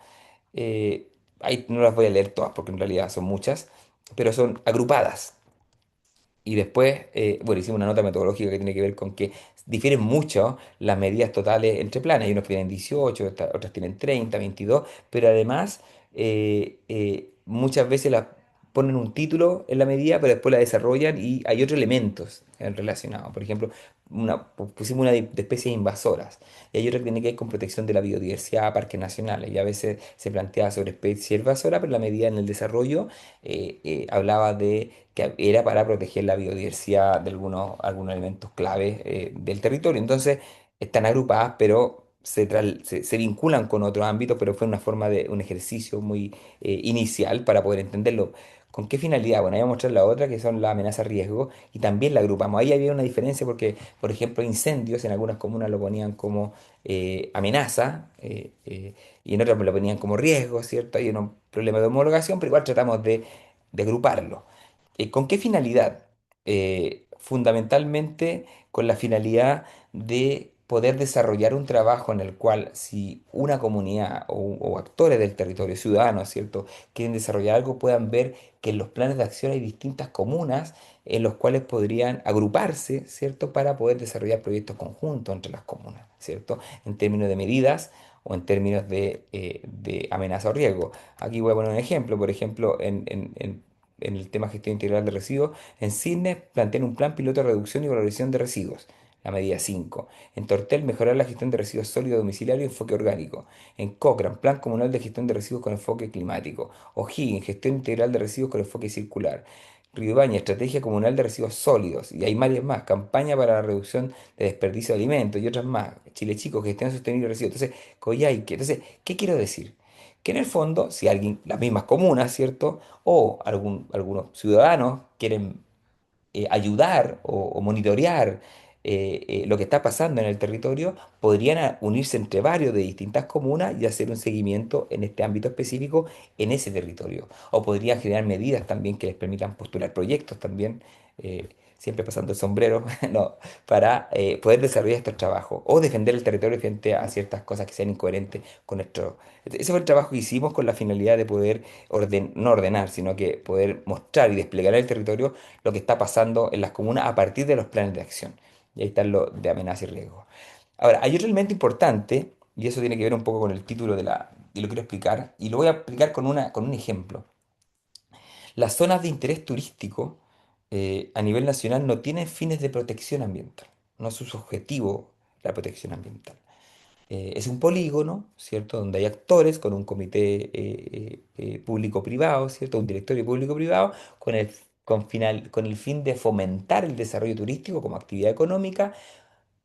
Eh, ahí no las voy a leer todas porque en realidad son muchas, pero son agrupadas. Y después, bueno, hicimos una nota metodológica que tiene que ver con que difieren mucho las medidas totales entre planes. Hay unos que tienen 18, otras tienen 30, 22, pero además muchas veces las ponen un título en la medida, pero después la desarrollan y hay otros elementos relacionados. Por ejemplo, pusimos una de especies invasoras y hay otra que tiene que ver con protección de la biodiversidad, parques nacionales. Y a veces se planteaba sobre especies invasoras, pero la medida en el desarrollo hablaba de que era para proteger la biodiversidad de algunos elementos claves del territorio. Entonces, están agrupadas, pero se vinculan con otros ámbitos, pero fue una forma de un ejercicio muy inicial para poder entenderlo. ¿Con qué finalidad? Bueno, ahí voy a mostrar la otra, que son las amenazas riesgo, y también la agrupamos. Ahí había una diferencia porque, por ejemplo, incendios en algunas comunas lo ponían como amenaza, y en otras lo ponían como riesgo, ¿cierto? Hay un problema de homologación, pero igual tratamos de agruparlo. ¿Con qué finalidad? Fundamentalmente con la finalidad de poder desarrollar un trabajo en el cual si una comunidad o actores del territorio, ciudadanos, ¿cierto?, quieren desarrollar algo, puedan ver que en los planes de acción hay distintas comunas en los cuales podrían agruparse, ¿cierto?, para poder desarrollar proyectos conjuntos entre las comunas, ¿cierto?, en términos de medidas o en términos de amenaza o riesgo. Aquí voy a poner un ejemplo, por ejemplo, en el tema gestión integral de residuos, en Cisnes plantean un plan piloto de reducción y valorización de residuos, la medida 5. En Tortel, mejorar la gestión de residuos sólidos domiciliarios y enfoque orgánico. En Cochrane, plan comunal de gestión de residuos con enfoque climático. O'Higgins, gestión integral de residuos con enfoque circular. Riobamba, estrategia comunal de residuos sólidos. Y hay varias más. Campaña para la reducción de desperdicio de alimentos y otras más. Chile Chico, gestión sostenible de residuos. Entonces, Coyhaique. Entonces, ¿qué quiero decir? Que en el fondo, si alguien, las mismas comunas, ¿cierto? O algunos ciudadanos quieren ayudar o monitorear lo que está pasando en el territorio, podrían unirse entre varios de distintas comunas y hacer un seguimiento en este ámbito específico en ese territorio. O podrían generar medidas también que les permitan postular proyectos también. Siempre pasando el sombrero, no, para poder desarrollar estos trabajos o defender el territorio frente a ciertas cosas que sean incoherentes con nuestro... Ese fue el trabajo que hicimos con la finalidad de poder no ordenar, sino que poder mostrar y desplegar en el territorio lo que está pasando en las comunas a partir de los planes de acción. Y ahí está lo de amenaza y riesgo. Ahora, hay otro elemento importante, y eso tiene que ver un poco con el título y lo quiero explicar, y lo voy a explicar con un ejemplo. Las zonas de interés turístico a nivel nacional no tienen fines de protección ambiental, no es su objetivo la protección ambiental. Es un polígono, ¿cierto? Donde hay actores con un comité público-privado, ¿cierto? Un directorio público-privado con el fin de fomentar el desarrollo turístico como actividad económica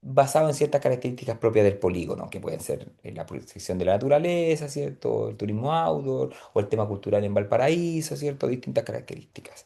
basado en ciertas características propias del polígono, que pueden ser la protección de la naturaleza, ¿cierto? El turismo outdoor o el tema cultural en Valparaíso, ¿cierto? Distintas características.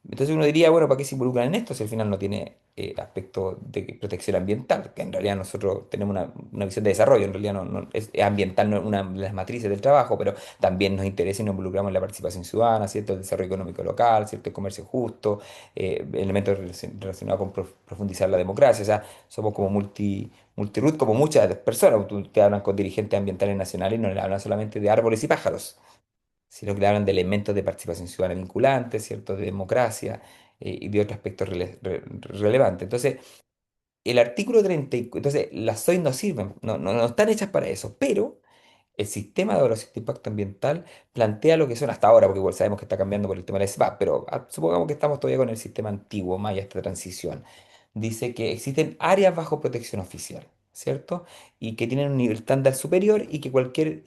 Entonces uno diría, bueno, ¿para qué se involucran en esto si al final no tiene aspecto de protección ambiental? Que en realidad nosotros tenemos una visión de desarrollo, en realidad es ambiental no es una de las matrices del trabajo, pero también nos interesa y nos involucramos en la participación ciudadana, ¿cierto? El desarrollo económico local, ¿cierto? El comercio justo, elementos relacionados con profundizar la democracia, o sea, somos como multiroot, como muchas personas, te hablan con dirigentes ambientales nacionales y no le hablan solamente de árboles y pájaros sino que le hablan de elementos de participación ciudadana vinculantes, ¿cierto? De democracia y de otros aspectos relevantes. Entonces, el artículo 34, entonces las SOI no sirven, no están hechas para eso, pero el sistema de evaluación de impacto ambiental plantea lo que son hasta ahora, porque igual sabemos que está cambiando por el tema del SBAP, pero supongamos que estamos todavía con el sistema antiguo, más allá de esta transición. Dice que existen áreas bajo protección oficial, ¿cierto? Y que tienen un nivel estándar superior y que cualquier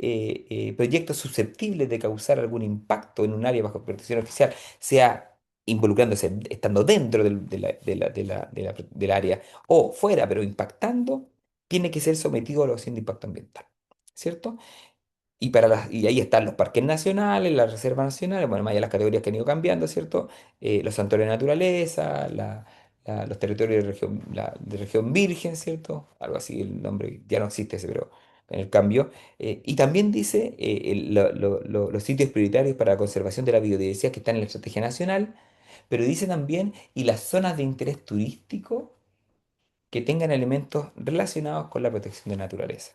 proyecto susceptible de causar algún impacto en un área bajo protección oficial, sea involucrándose, estando dentro del área o fuera, pero impactando, tiene que ser sometido a evaluación de impacto ambiental. ¿Cierto? Y ahí están los parques nacionales, las reservas nacionales, bueno, más allá de las categorías que han ido cambiando, ¿cierto? Los santuarios de naturaleza, los territorios de región virgen, ¿cierto? Algo así, el nombre ya no existe ese, pero en el cambio. Y también dice los sitios prioritarios para la conservación de la biodiversidad que están en la estrategia nacional, pero dice también y las zonas de interés turístico que tengan elementos relacionados con la protección de naturaleza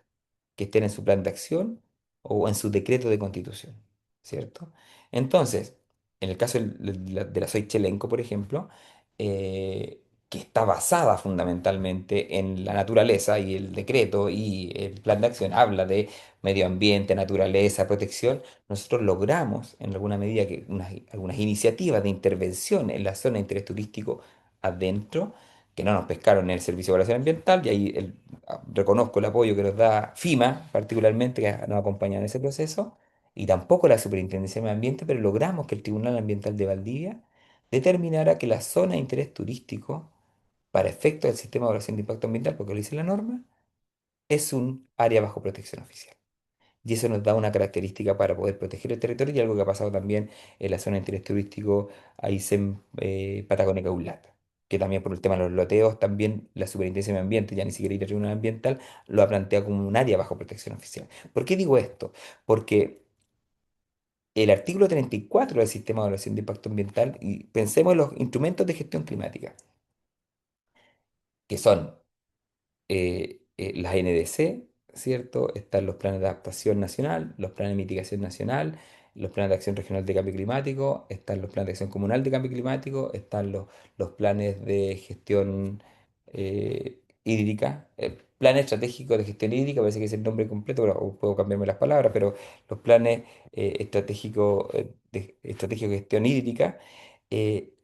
que estén en su plan de acción o en su decreto de constitución. ¿cierto? Entonces, en el caso de la Soy Chelenco, por ejemplo, que está basada fundamentalmente en la naturaleza y el decreto y el plan de acción habla de medio ambiente, naturaleza, protección, nosotros logramos en alguna medida que algunas iniciativas de intervención en la zona de interés turístico adentro, que no nos pescaron en el Servicio de Evaluación Ambiental, y ahí reconozco el apoyo que nos da FIMA, particularmente, que nos acompaña en ese proceso y tampoco la Superintendencia de Medio Ambiente, pero logramos que el Tribunal Ambiental de Valdivia determinara que la zona de interés turístico, para efectos del sistema de evaluación de impacto ambiental, porque lo dice la norma, es un área bajo protección oficial. Y eso nos da una característica para poder proteger el territorio y algo que ha pasado también en la zona de interés turístico Aysén, Patagonia Caulata, que también por el tema de los loteos, también la Superintendencia de Medio Ambiente, ya ni siquiera el Tribunal Ambiental, lo ha planteado como un área bajo protección oficial. ¿Por qué digo esto? Porque el artículo 34 del Sistema de Evaluación de Impacto Ambiental, y pensemos en los instrumentos de gestión climática, que son las NDC, ¿cierto? Están los planes de adaptación nacional, los planes de mitigación nacional, los planes de acción regional de cambio climático, están los planes de acción comunal de cambio climático, están los planes de gestión hídrica, el plan estratégico de gestión hídrica, parece que es el nombre completo, o puedo cambiarme las palabras, pero los planes estratégicos de gestión hídrica. eh,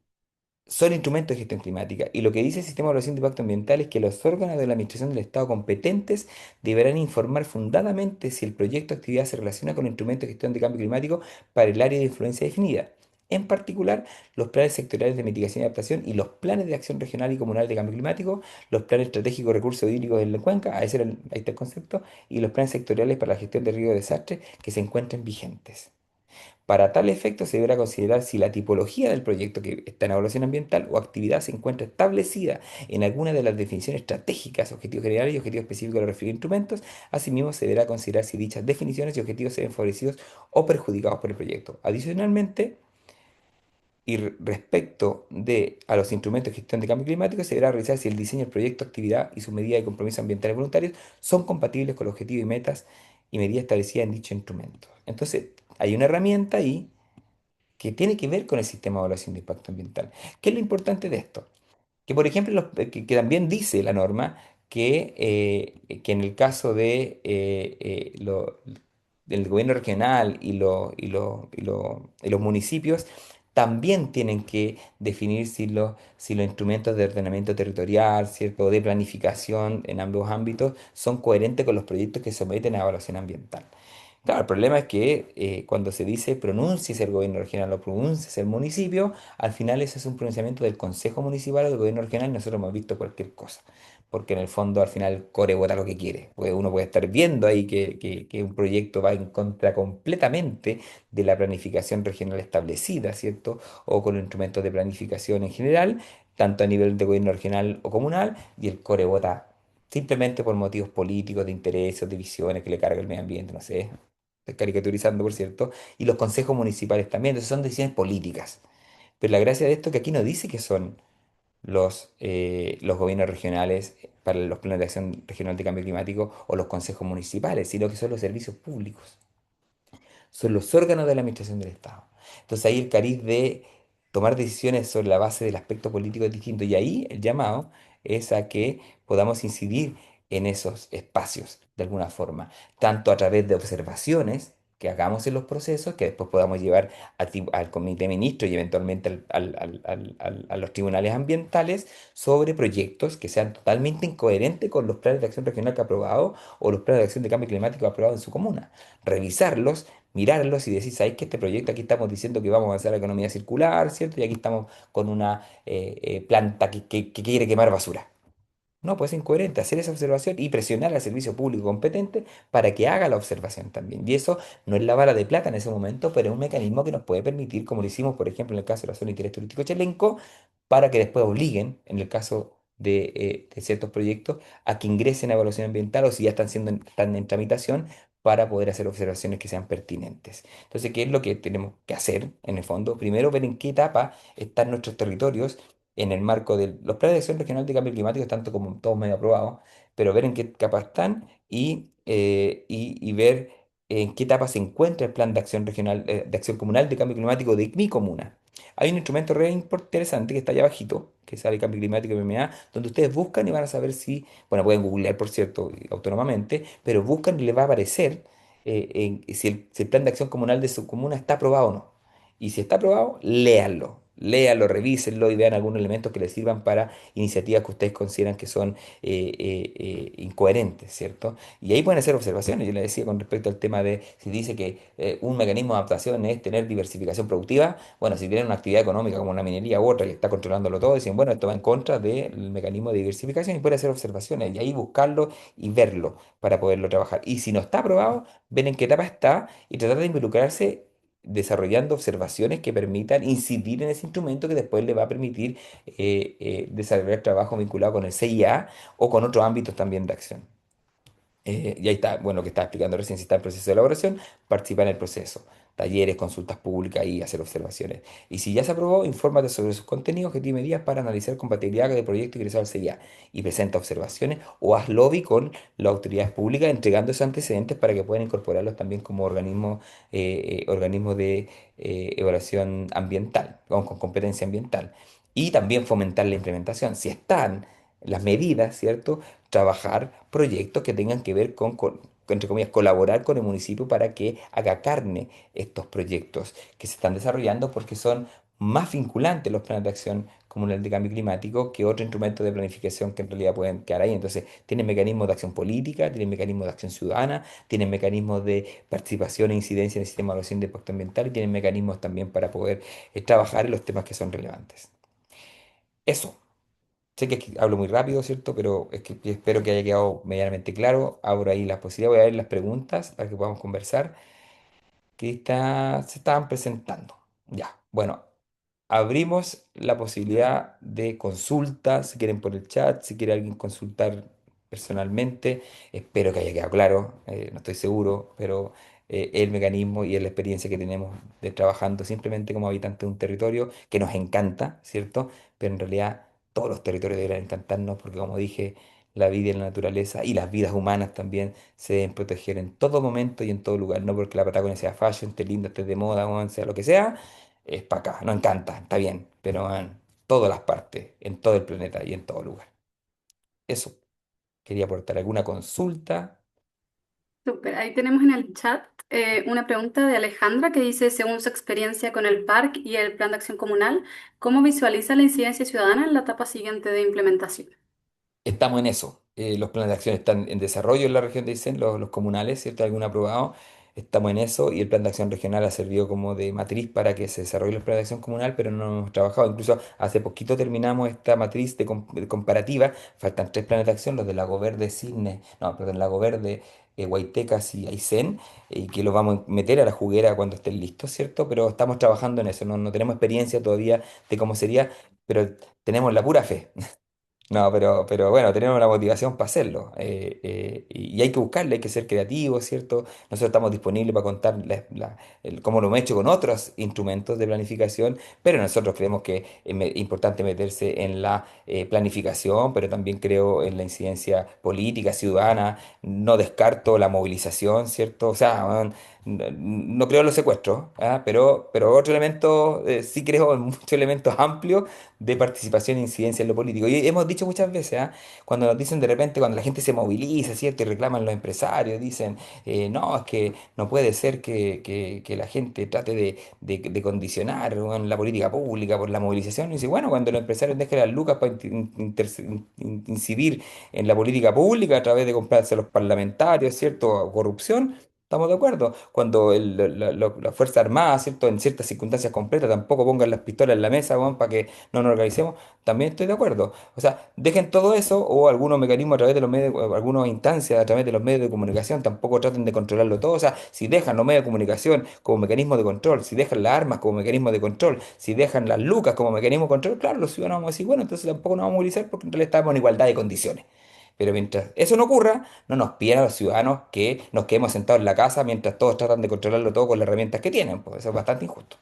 Son instrumentos de gestión climática. Y lo que dice el Sistema de Evaluación de Impacto Ambiental es que los órganos de la Administración del Estado competentes deberán informar fundadamente si el proyecto de actividad se relaciona con instrumentos de gestión de cambio climático para el área de influencia definida. En particular, los planes sectoriales de mitigación y adaptación y los planes de acción regional y comunal de cambio climático, los planes estratégicos de recursos hídricos en la cuenca, ahí está el concepto, y los planes sectoriales para la gestión de riesgos de desastre que se encuentren vigentes. Para tal efecto, se deberá considerar si la tipología del proyecto que está en evaluación ambiental o actividad se encuentra establecida en alguna de las definiciones estratégicas, objetivos generales y objetivos específicos de los referidos instrumentos. Asimismo, se deberá considerar si dichas definiciones y objetivos se ven favorecidos o perjudicados por el proyecto. Adicionalmente, respecto a los instrumentos de gestión de cambio climático, se deberá revisar si el diseño del proyecto, actividad y sus medidas de compromiso ambientales voluntarios son compatibles con los objetivos y metas y medidas establecidas en dicho instrumento. Entonces, hay una herramienta ahí que tiene que ver con el sistema de evaluación de impacto ambiental. ¿Qué es lo importante de esto? Que, por ejemplo, que también dice la norma que en el caso del gobierno regional y los municipios, también tienen que definir si los instrumentos de ordenamiento territorial, ¿cierto? O de planificación en ambos ámbitos son coherentes con los proyectos que someten a evaluación ambiental. Claro, el problema es que cuando se dice pronúnciese el gobierno regional o pronúnciese el municipio, al final ese es un pronunciamiento del Consejo Municipal o del gobierno regional y nosotros hemos visto cualquier cosa. Porque en el fondo al final el core vota lo que quiere. Porque uno puede estar viendo ahí que un proyecto va en contra completamente de la planificación regional establecida, ¿cierto? O con los instrumentos de planificación en general, tanto a nivel de gobierno regional o comunal, y el core vota simplemente por motivos políticos, de intereses, de visiones que le carga el medio ambiente, no sé, estoy caricaturizando, por cierto, y los consejos municipales también, entonces son decisiones políticas. Pero la gracia de esto es que aquí no dice que son los gobiernos regionales para los planes de acción regional de cambio climático o los consejos municipales, sino que son los servicios públicos, son los órganos de la administración del Estado. Entonces ahí el cariz de tomar decisiones sobre la base del aspecto político es distinto y ahí el llamado es a que podamos incidir en esos espacios de alguna forma, tanto a través de observaciones que hagamos en los procesos, que después podamos llevar al comité de ministros y eventualmente a los tribunales ambientales sobre proyectos que sean totalmente incoherentes con los planes de acción regional que ha aprobado o los planes de acción de cambio climático aprobados en su comuna. Revisarlos, mirarlos y decir, ¿sabéis que este proyecto aquí estamos diciendo que vamos a avanzar a la economía circular, ¿cierto? Y aquí estamos con una planta que quiere quemar basura. No, pues es incoherente hacer esa observación y presionar al servicio público competente para que haga la observación también. Y eso no es la bala de plata en ese momento, pero es un mecanismo que nos puede permitir, como lo hicimos, por ejemplo, en el caso de la zona de interés turístico Chelenco, para que después obliguen, en el caso de ciertos proyectos, a que ingresen a evaluación ambiental o si ya están en tramitación, para poder hacer observaciones que sean pertinentes. Entonces, ¿qué es lo que tenemos que hacer en el fondo? Primero, ver en qué etapa están nuestros territorios en el marco de los planes de acción regional de cambio climático, tanto como todos medio aprobados, pero ver en qué capa están y ver. en qué etapa se encuentra el plan de acción regional, de acción comunal de cambio climático de mi comuna. Hay un instrumento re interesante que está allá abajito, que sale Cambio Climático MMA, donde ustedes buscan y van a saber si, bueno, pueden googlear, por cierto, autónomamente, pero buscan y les va a aparecer si el plan de acción comunal de su comuna está aprobado o no. Y si está aprobado, léanlo. Léanlo, revísenlo y vean algunos elementos que les sirvan para iniciativas que ustedes consideran que son incoherentes, ¿cierto? Y ahí pueden hacer observaciones. Yo le decía con respecto al tema de si dice que un mecanismo de adaptación es tener diversificación productiva. Bueno, si tienen una actividad económica como una minería u otra que está controlándolo todo, dicen, bueno, esto va en contra del mecanismo de diversificación y pueden hacer observaciones y ahí buscarlo y verlo para poderlo trabajar. Y si no está aprobado, ven en qué etapa está y tratar de involucrarse desarrollando observaciones que permitan incidir en ese instrumento que después le va a permitir desarrollar trabajo vinculado con el CIA o con otros ámbitos también de acción. Y ahí está, bueno, lo que estaba explicando recién, si está en proceso de elaboración, participa en el proceso. Talleres, consultas públicas y hacer observaciones. Y si ya se aprobó, infórmate sobre sus contenidos que tiene días para analizar compatibilidad de proyecto ingresado al CIA y presenta observaciones o haz lobby con las autoridades públicas entregando esos antecedentes para que puedan incorporarlos también como organismos de evaluación ambiental, con competencia ambiental. Y también fomentar la implementación. Si están las medidas, ¿cierto? Trabajar proyectos que tengan que ver entre comillas, colaborar con el municipio para que haga carne estos proyectos que se están desarrollando porque son más vinculantes los planes de acción comunal de cambio climático que otros instrumentos de planificación que en realidad pueden quedar ahí. Entonces, tienen mecanismos de acción política, tienen mecanismos de acción ciudadana, tienen mecanismos de participación e incidencia en el sistema de evaluación de impacto ambiental y tienen mecanismos también para poder trabajar en los temas que son relevantes. Eso. Sé que aquí hablo muy rápido, ¿cierto? Pero es que espero que haya quedado medianamente claro. Abro ahí las posibilidades, voy a ver las preguntas para que podamos conversar se estaban presentando. Ya, bueno, abrimos la posibilidad de consulta, si quieren por el chat, si quiere alguien consultar personalmente. Espero que haya quedado claro, no estoy seguro, pero el mecanismo y la experiencia que tenemos de trabajando simplemente como habitantes de un territorio que nos encanta, ¿cierto? Pero en realidad todos los territorios deberían encantarnos porque como dije, la vida y la naturaleza y las vidas humanas también se deben proteger en todo momento y en todo lugar, no porque la Patagonia sea fashion, esté linda, esté de moda, weón, sea lo que sea, es para acá, nos encanta, está bien, pero en todas las partes, en todo el planeta y en todo lugar. Eso, quería aportar alguna consulta. Súper. Ahí tenemos en el chat una pregunta de Alejandra que dice, según su experiencia con el PARC y el Plan de Acción Comunal, ¿cómo visualiza la incidencia ciudadana en la etapa siguiente de implementación? Estamos en eso. Los planes de acción están en desarrollo en la región de Aysén, los comunales, ¿cierto? Algún aprobado. Estamos en eso y el plan de acción regional ha servido como de matriz para que se desarrolle el plan de acción comunal, pero no hemos trabajado. Incluso hace poquito terminamos esta matriz de comparativa. Faltan tres planes de acción, los de Lago Verde, Cisne, no, perdón, Lago Verde, Guaitecas y Aysén, y que los vamos a meter a la juguera cuando estén listos, ¿cierto? Pero estamos trabajando en eso. No tenemos experiencia todavía de cómo sería, pero tenemos la pura fe. No, pero bueno, tenemos la motivación para hacerlo. Y hay que buscarle, hay que ser creativos, ¿cierto? Nosotros estamos disponibles para contar cómo lo hemos hecho con otros instrumentos de planificación, pero nosotros creemos que es importante meterse en la planificación, pero también creo en la incidencia política, ciudadana. No descarto la movilización, ¿cierto? O sea, no creo en los secuestros, ¿ah? Pero otro elemento, sí creo en muchos elementos amplios de participación e incidencia en lo político. Y hemos dicho muchas veces, ¿ah? Cuando nos dicen de repente, cuando la gente se moviliza, ¿cierto? Y reclaman los empresarios, dicen, no, es que no puede ser que la gente trate de condicionar, weón, la política pública por la movilización. Y dice, bueno, cuando los empresarios dejen las lucas para incidir en la política pública a través de comprarse a los parlamentarios, ¿cierto? O corrupción. Estamos de acuerdo. Cuando la Fuerza Armada, ¿cierto? En ciertas circunstancias completas, tampoco pongan las pistolas en la mesa, weón, para que no nos organicemos, también estoy de acuerdo. O sea, dejen todo eso o algunos mecanismos a través de los medios, o algunas instancias a través de los medios de comunicación, tampoco traten de controlarlo todo. O sea, si dejan los medios de comunicación como mecanismo de control, si dejan las armas como mecanismo de control, si dejan las lucas como mecanismo de control, claro, los ciudadanos vamos a decir, bueno, entonces tampoco nos vamos a movilizar porque en realidad estamos en igualdad de condiciones. Pero mientras eso no ocurra, no nos pidan a los ciudadanos que nos quedemos sentados en la casa mientras todos tratan de controlarlo todo con las herramientas que tienen. Pues eso es bastante injusto.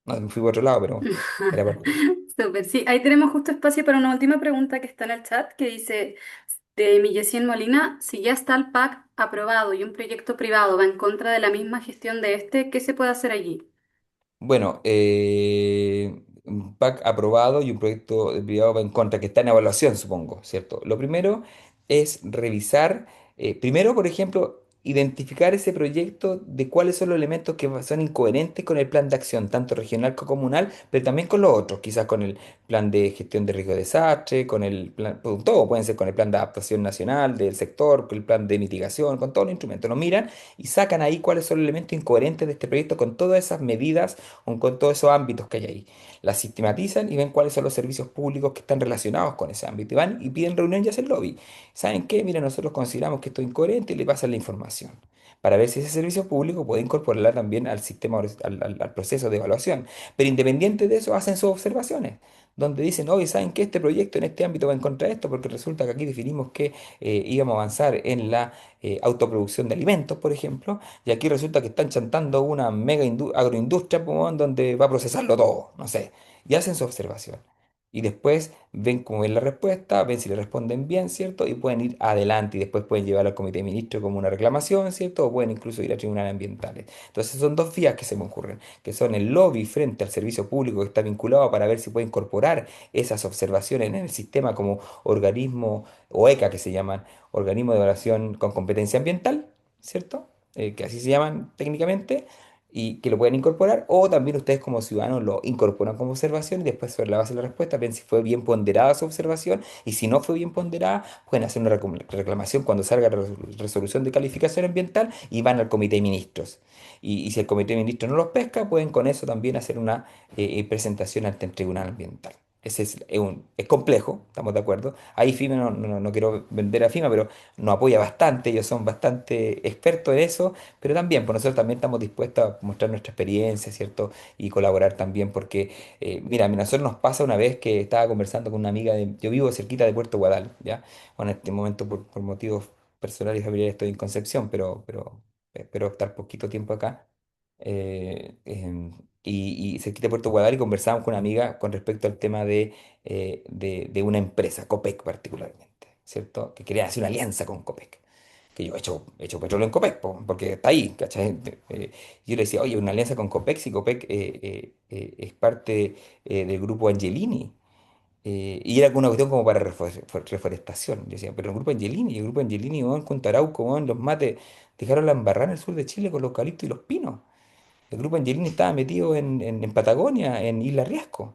No, me fui por otro lado, pero era por ahí. Súper, sí, ahí tenemos justo espacio para una última pregunta que está en el chat que dice, de Millecien Molina, si ya está el PAC aprobado y un proyecto privado va en contra de la misma gestión de este, ¿qué se puede hacer allí? Bueno, un PAC aprobado y un proyecto de privado va en contra, que está en evaluación, supongo, ¿cierto? Lo primero es revisar, primero, por ejemplo, identificar ese proyecto de cuáles son los elementos que son incoherentes con el plan de acción, tanto regional como comunal, pero también con los otros, quizás con el plan de gestión de riesgo de desastre, con el plan, con todo, pueden ser con el plan de adaptación nacional del sector, con el plan de mitigación, con todos los instrumentos. Lo miran y sacan ahí cuáles son los elementos incoherentes de este proyecto con todas esas medidas con todos esos ámbitos que hay ahí. Las sistematizan y ven cuáles son los servicios públicos que están relacionados con ese ámbito. Y van y piden reunión y hacen lobby. ¿Saben qué? Mira, nosotros consideramos que esto es incoherente y le pasan la información para ver si ese servicio público puede incorporarla también al sistema, al proceso de evaluación. Pero independiente de eso, hacen sus observaciones, donde dicen, oye, ¿saben qué? Este proyecto en este ámbito va en contra de esto, porque resulta que aquí definimos que íbamos a avanzar en la autoproducción de alimentos, por ejemplo, y aquí resulta que están chantando una mega agroindustria, po, weón, donde va a procesarlo todo, no sé. Y hacen su observación. Y después ven cómo es la respuesta, ven si le responden bien, ¿cierto? Y pueden ir adelante y después pueden llevar al comité de ministros como una reclamación, ¿cierto? O pueden incluso ir a tribunales ambientales. Entonces son dos vías que se me ocurren, que son el lobby frente al servicio público que está vinculado para ver si puede incorporar esas observaciones en el sistema como organismo, o ECA que se llaman, organismo de evaluación con competencia ambiental, ¿cierto? Que así se llaman técnicamente, y que lo pueden incorporar, o también ustedes como ciudadanos lo incorporan como observación y después sobre la base de la respuesta ven si fue bien ponderada su observación, y si no fue bien ponderada, pueden hacer una reclamación cuando salga la resolución de calificación ambiental y van al comité de ministros. Y si el comité de ministros no los pesca, pueden con eso también hacer una presentación ante el tribunal ambiental. Ese es complejo, estamos de acuerdo. Ahí FIMA, no quiero vender a FIMA, pero nos apoya bastante, ellos son bastante expertos en eso, pero también, pues nosotros también estamos dispuestos a mostrar nuestra experiencia, ¿cierto? Y colaborar también, porque, mira, a nosotros nos pasa una vez que estaba conversando con una amiga yo vivo cerquita de Puerto Guadal, ¿ya? Bueno, en este momento por motivos personales y familiares estoy en Concepción, pero espero estar poquito tiempo acá. Y cerquita de Puerto Guadal y conversábamos con una amiga con respecto al tema de una empresa, Copec particularmente, ¿cierto? Que quería hacer una alianza con Copec, que yo he hecho petróleo en Copec, po, porque está ahí, ¿cachai? Yo le decía, oye, una alianza con Copec, si Copec es parte del grupo Angelini, y era una cuestión como para reforestación. Yo decía, pero el grupo Angelini, y el grupo Angelini, weón, Punta Arauco, weón, los mates, dejaron la embarrada en el sur de Chile con los eucaliptos y los pinos. El grupo Angelini estaba metido en Patagonia, en Isla Riasco.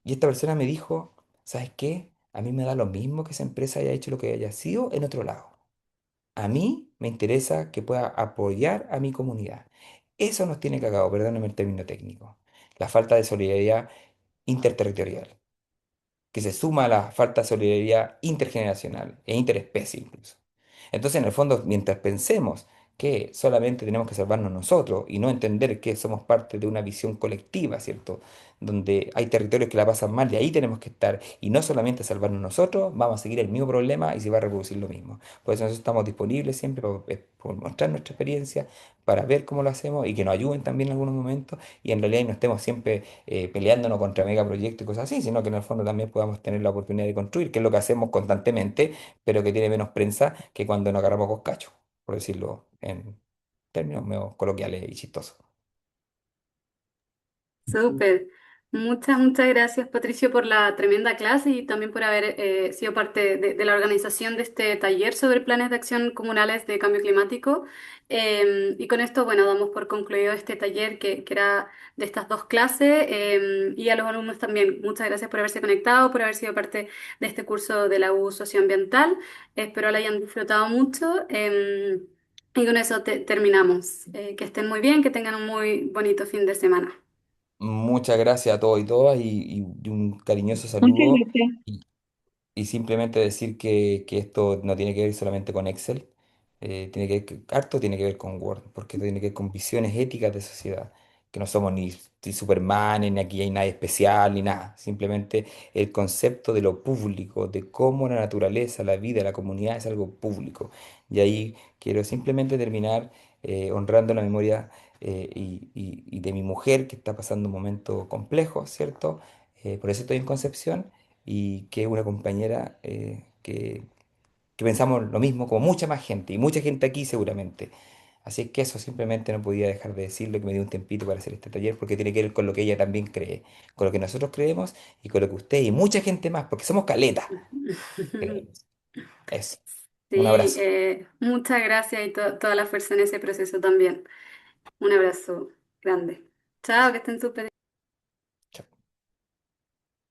Y esta persona me dijo, ¿sabes qué? A mí me da lo mismo que esa empresa haya hecho lo que haya sido en otro lado. A mí me interesa que pueda apoyar a mi comunidad. Eso nos tiene cagado, perdóname el término técnico. La falta de solidaridad interterritorial, que se suma a la falta de solidaridad intergeneracional e interespecie incluso. Entonces, en el fondo, mientras pensemos que solamente tenemos que salvarnos nosotros y no entender que somos parte de una visión colectiva, ¿cierto? Donde hay territorios que la pasan mal y ahí tenemos que estar, y no solamente salvarnos nosotros, vamos a seguir el mismo problema y se va a reproducir lo mismo. Por eso nosotros estamos disponibles siempre por mostrar nuestra experiencia, para ver cómo lo hacemos y que nos ayuden también en algunos momentos, y en realidad no estemos siempre peleándonos contra megaproyectos y cosas así, sino que en el fondo también podamos tener la oportunidad de construir, que es lo que hacemos constantemente, pero que tiene menos prensa que cuando nos agarramos con cacho, por decirlo en términos medio coloquiales y chistosos. Súper. Muchas gracias, Patricio, por la tremenda clase y también por haber sido parte de la organización de este taller sobre planes de acción comunales de cambio climático. Y con esto, bueno, damos por concluido este taller que era de estas dos clases. Y a los alumnos también, muchas gracias por haberse conectado, por haber sido parte de este curso de la U socioambiental. Espero lo hayan disfrutado mucho. Y con eso terminamos. Que estén muy bien, que tengan un muy bonito fin de semana. Muchas gracias a todos y todas, y un cariñoso Muchas saludo. gracias. Y simplemente decir que esto no tiene que ver solamente con Excel, tiene que ver, harto tiene que ver con Word, porque esto tiene que ver con visiones éticas de sociedad, que no somos ni Superman, ni aquí hay nadie especial, ni nada. Simplemente el concepto de lo público, de cómo la naturaleza, la vida, la comunidad es algo público. Y ahí quiero simplemente terminar honrando la memoria y de mi mujer, que está pasando un momento complejo, ¿cierto? Por eso estoy en Concepción, y que es una compañera que pensamos lo mismo como mucha más gente y mucha gente aquí seguramente. Así que eso simplemente no podía dejar de decirlo, que me dio un tiempito para hacer este taller porque tiene que ver con lo que ella también cree, con lo que nosotros creemos y con lo que usted y mucha gente más, porque somos caleta. Creemos. Eso. Un Sí, abrazo. muchas gracias y toda la fuerza en ese proceso también. Un abrazo grande. Chao, que estén súper.